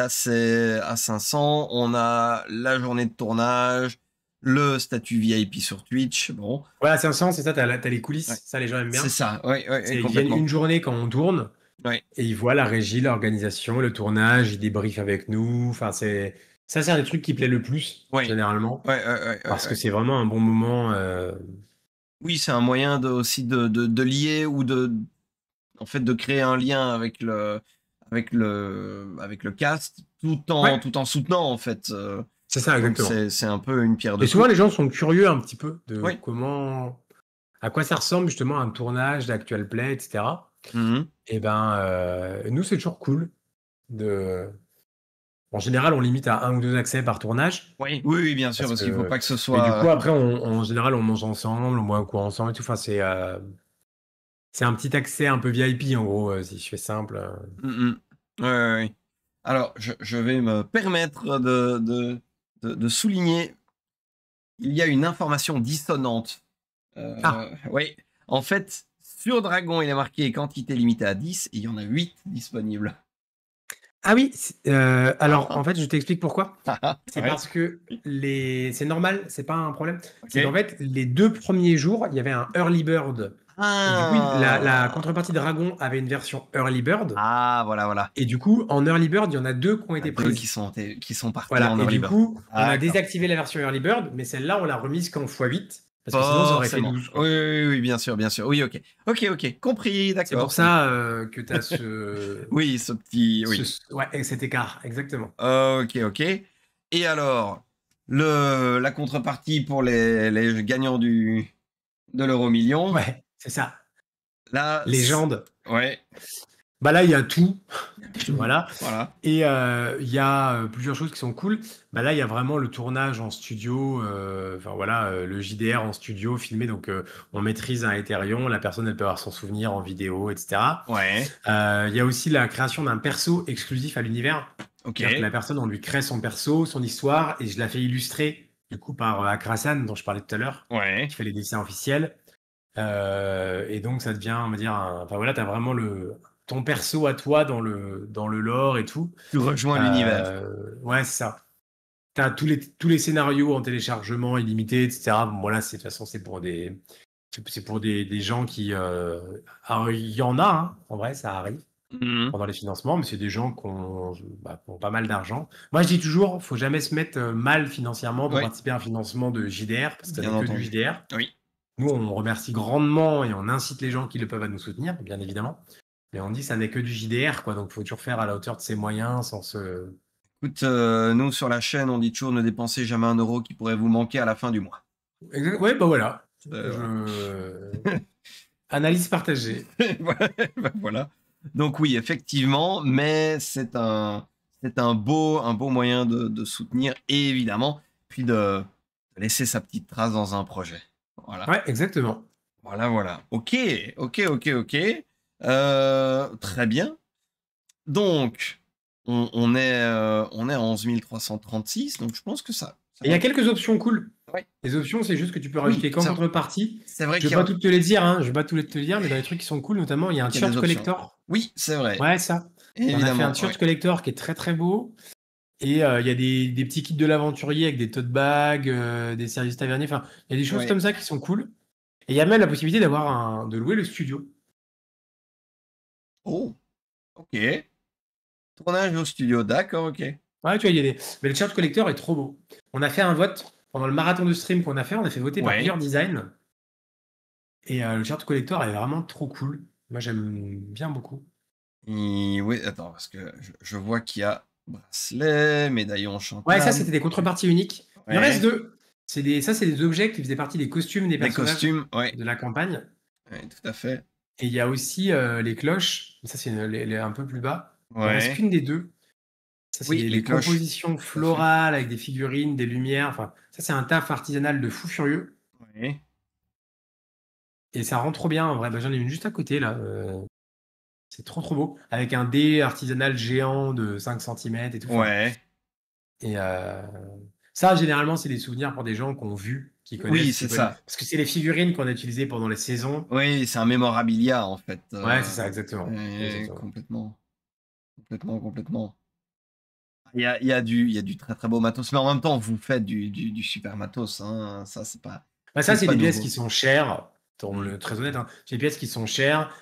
c'est à 500. On a la journée de tournage, le statut VIP sur Twitch. Bon, voilà, 500, c'est ça, t'as les ouais. coulisses, ça, les gens aiment C'est bien. ça. Oui, oui, oui, Ils viennent complètement. une journée quand on tourne, Oui. et ils voient la régie, l'organisation, le tournage, ils débriefent avec nous. Enfin, c'est un des trucs qui plaît le plus, Oui. généralement, Ouais, ouais, ouais, ouais, parce que ouais. c'est vraiment un bon moment. Oui, c'est un moyen aussi de lier ou en fait, de créer un lien avec le cast, Ouais, tout en soutenant, en fait. c'est ça, Donc, exactement. c'est un peu une pierre Et deux souvent, coups. les gens sont curieux un petit peu de Oui. à quoi ça ressemble justement un tournage d'actual play, etc. Mhm. Et nous, c'est toujours cool de. En général, on limite à 1 ou 2 accès par tournage. Oui, oui, oui, bien sûr, Parce parce qu'il faut que pas que ce mais du coup, soit. après, en général, on mange ensemble, on boit un coup ensemble et tout. Enfin, c'est un petit accès un peu VIP, en gros, si je fais simple. Mhm. Ouais, ouais, ouais. Alors, je vais me permettre de souligner, il y a une information dissonante. Ah! Oui, en fait, sur Dragon, il est marqué quantité limitée à 10, et il y en a 8 disponibles. Ah oui, Ah, alors, en ah, fait, je t'explique pourquoi. ah, ah, C'est ouais, parce que c'est normal, c'est pas un problème. C'est qu'en ok. fait, les 2 premiers jours, il y avait un early bird et du coup, la contrepartie Ah, Dragon avait une version early bird ah, voilà, voilà. et du coup, en early bird, il y en a 2 qui ont Il y en a été deux prises. qui sont partis Voilà en et early du bird. coup, on a D'accord. désactivé la version early bird, mais celle-là, on l'a remise qu'en x8 parce que sinon ça aurait fait Forcément. 12, Oui, quoi. oui, oui, bien sûr, bien sûr. Oui, ok. Ok, ok. Compris, C'est pour d'accord. ça, que tu as Oui, ce petit. Oui. ouais, cet écart, exactement. Ok, ok. Et alors, la contrepartie pour les gagnants de l'euro-million, Ouais, c'est ça. là, Légende. ouais. Là, il y a tout, voilà. Voilà. Et il y a plusieurs choses qui sont cool. Là, il y a vraiment le tournage en studio, enfin voilà, le JDR en studio filmé. Donc, on maîtrise un Ethereum, la personne, elle peut avoir son souvenir en vidéo, etc. Ouais. Il y a aussi la création d'un perso exclusif à l'univers. Ok. C'est-à-dire que la personne, on lui crée son perso, son histoire, et je la fais illustrer, du coup, par Akrasan, dont je parlais tout à l'heure, Ouais. qui fait les dessins officiels. Et donc, ça devient, on va dire, enfin voilà, tu as vraiment ton perso à toi dans le lore et tout. Tu rejoins l'univers. Ouais, c'est ça. Tu as tous les scénarios en téléchargement illimité, etc. Bon, voilà, de toute façon, c'est pour des gens qui. Alors, il y en a, hein, en vrai, ça arrive. Mhm. pendant les financements, mais c'est des gens qui ont pas mal d'argent. Moi, je dis toujours, faut jamais se mettre mal financièrement pour Oui, participer à un financement de JDR, parce que ça bien n'est que du entendu. JDR. Oui. Nous, on remercie grandement et on incite les gens qui le peuvent à nous soutenir, bien évidemment. Mais on dit ça n'est que du JDR, quoi. Donc, il faut toujours faire à la hauteur de ses moyens sans se. Écoute, nous sur la chaîne, on dit toujours ne dépensez jamais 1 euro qui pourrait vous manquer à la fin du mois. Ouais, bah voilà. Voilà. Analyse partagée. Voilà. Ben voilà. Donc oui, effectivement, mais c'est un beau moyen de soutenir, et évidemment, puis de laisser sa petite trace dans un projet. Voilà. Ouais, exactement. Voilà, voilà. Ok, ok, ok, ok. Très bien. Donc, on est à 11 336, donc je pense que ça Et il y va. a quelques options cool. Ouais. Les options, c'est juste que tu peux Oui, rajouter qu'en contrepartie. c'est vrai Je qu'il vais y pas a, toutes te les dire, hein. Je vais pas tout te les dire, mais dans les trucs qui sont cool, notamment, il y a un qu'il y a des t-shirt options. collector. Oui, c'est vrai. Ouais, ça. On a fait un Évidemment, t-shirt ouais. collector qui est très très beau. Et il y a des petits kits de l'aventurier avec des tote bags, des services taverniers. Enfin, il y a des choses Ouais. comme ça qui sont cool. Et il y a même la possibilité de louer le studio. Oh, ok. Tournage au studio, d'accord, ok. Ouais, tu vois, il y a des. Mais le t-shirt collector est trop beau. On a fait un vote pendant le marathon de stream qu'on a fait. On a fait voter par Ouais. plusieurs designs. Et le t-shirt collector est vraiment trop cool. Moi, j'aime bien beaucoup. Oui, attends, parce que je vois qu'il y a bracelet, médaillon Ouais, ça, Chantal. c'était des contreparties uniques. Il en reste Ouais. deux. Ça, c'est des objets qui faisaient partie des costumes des Des personnages costumes, ouais. de la campagne. Ouais, tout à fait. Et il y a aussi les cloches. Ça, c'est un peu plus bas. Il en reste Ouais. qu'une des deux. Ça, c'est Oui, les les cloches, compositions tout à fait. florales avec des figurines, des lumières. Enfin, ça, c'est un taf artisanal de fou furieux. Ouais. Et ça rend trop bien, en vrai. Bah, j'en ai une juste à côté, là. C'est trop, trop beau. Avec un dé artisanal géant de 5 centimètres et tout. Enfin, Ouais. et ça, généralement, c'est des souvenirs pour des gens qui ont vu, qui Oui, connaissent, qui c'est veulent. ça. Parce que c'est les figurines qu'on a utilisées pendant les saisons. Oui, c'est un mémorabilia, en fait. Ouais, c'est ça, exactement. Exactement. Complètement. Complètement, complètement. Il y a du très très beau matos, mais en même temps, vous faites du super matos, hein. Ça, Bah, ça, c'est c'est pas des pièces nouveau. qui sont chères. Mm. Très honnête, hein. C'est des pièces qui sont chères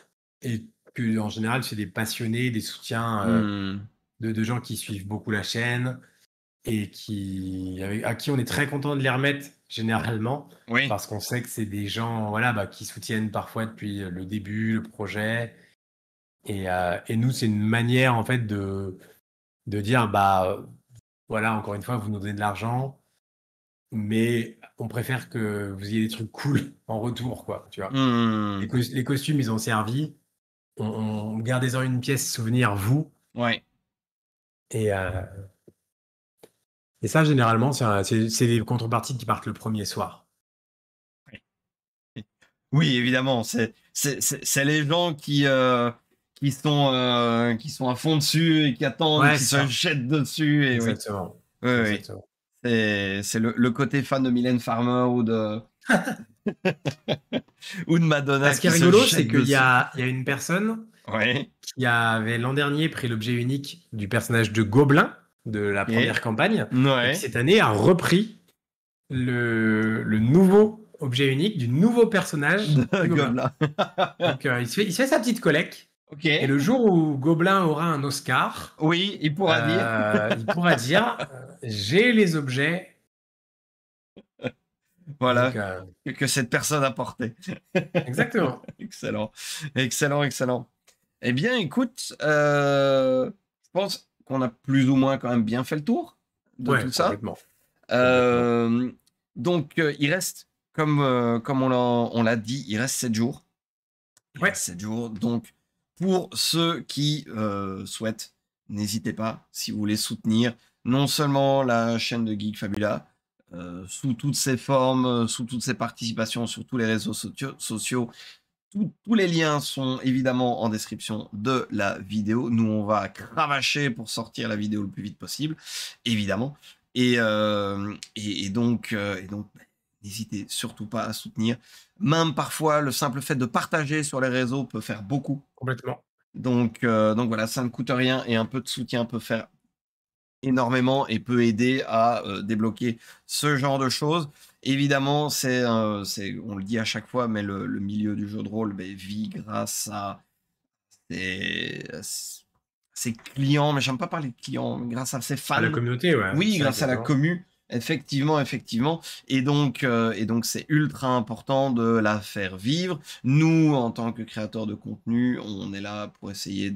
et que, en général, c'est des passionnés, des soutiens Mm. de gens qui suivent beaucoup la chaîne et à qui on est très content de les remettre généralement Oui, parce qu'on sait que c'est des gens voilà, bah, qui soutiennent parfois depuis le début le projet. Et nous, c'est une manière en fait de dire bah voilà, encore une fois, vous nous donnez de l'argent, mais on préfère que vous ayez des trucs cool en retour, quoi, tu vois. Mm. Les costumes, ils ont servi. Gardez-en une pièce souvenir, vous. Ouais. Et, euh, et ça, généralement, c'est des contreparties qui partent le premier soir. Oui, évidemment, c'est les gens qui sont à fond dessus et qui attendent, Ouais, qui c'est se ça. jettent dessus, et oui, Exactement. oui, oui. Exactement. C'est le côté fan de Mylène Farmer ou de Ah, Madonna ce qui est qui se rigolo, c'est jettent qu'il y dessus. a, il y a une personne Ouais, qui avait l'an dernier pris l'objet unique du personnage de Gobelin de la ok. première campagne et qui Ouais, cette année a repris le nouveau objet unique du nouveau personnage de du Gobelin. Gobelin. Donc il se fait sa petite collecte Ok, et le jour où Gobelin aura un Oscar, oui, il pourra dire. il pourra dire j'ai les objets. Donc Voilà, que cette personne a porté. exactement. Excellent, excellent, excellent. Eh bien, écoute, je pense qu'on a plus ou moins quand même bien fait le tour de Ouais, tout ça. complètement. Complètement. Euh, donc, il reste, comme on l'a dit, il reste 7 jours. Il Ouais. reste 7 jours. Donc, pour ceux qui souhaitent, n'hésitez pas, si vous voulez soutenir non seulement la chaîne de Geek Fabula, sous toutes ses formes, sous toutes ses participations sur tous les réseaux sociaux. Tous les liens sont évidemment en description de la vidéo. Nous, on va cravacher pour sortir la vidéo le plus vite possible, évidemment. Et donc, n'hésitez surtout pas à soutenir. Même parfois, le simple fait de partager sur les réseaux peut faire beaucoup. Complètement. Donc voilà, ça ne coûte rien et un peu de soutien peut faire énormément et peut aider à débloquer ce genre de choses. Évidemment, on le dit à chaque fois, mais le milieu du jeu de rôle vit grâce à ses clients, mais j'aime pas parler de clients, mais grâce à ses À la fans. communauté, ouais, Oui, c'est vrai grâce à la exactement. commu, effectivement, effectivement. Et donc, c'est ultra important de la faire vivre. Nous, en tant que créateurs de contenu, on est là pour essayer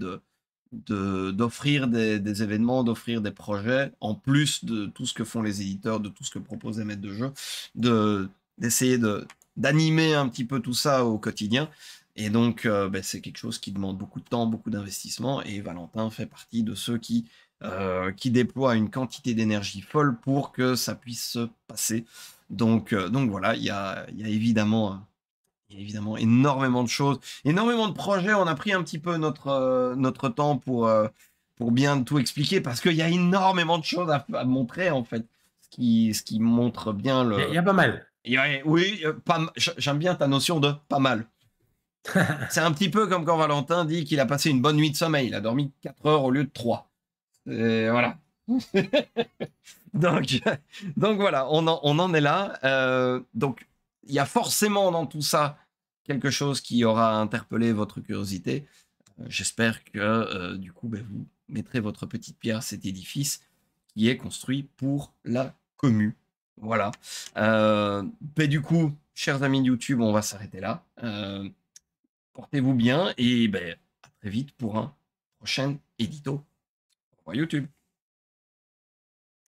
d'offrir des événements, d'offrir des projets, en plus de tout ce que font les éditeurs, de tout ce que proposent les maîtres de jeu, d'essayer d'animer un petit peu tout ça au quotidien. Et donc, ben, c'est quelque chose qui demande beaucoup de temps, beaucoup d'investissement. Et Valentin fait partie de ceux qui déploient une quantité d'énergie folle pour que ça puisse se passer. Donc voilà, il y a évidemment énormément de choses, énormément de projets. On a pris un petit peu notre temps pour bien tout expliquer parce qu'il y a énormément de choses à montrer en fait. Ce qui montre bien Il le. y a pas mal. Oui, j'aime bien ta notion de pas mal. C'est un petit peu comme quand Valentin dit qu'il a passé une bonne nuit de sommeil. Il a dormi 4 heures au lieu de 3. Et voilà. Donc, donc voilà, on en est là. Donc, il y a forcément dans tout ça quelque chose qui aura interpellé votre curiosité. J'espère que du coup, ben, vous mettrez votre petite pierre à cet édifice qui est construit pour la commu. Voilà. Ben, du coup, chers amis de YouTube, on va s'arrêter là. Portez-vous bien et ben, à très vite pour un prochain édito. Au revoir YouTube.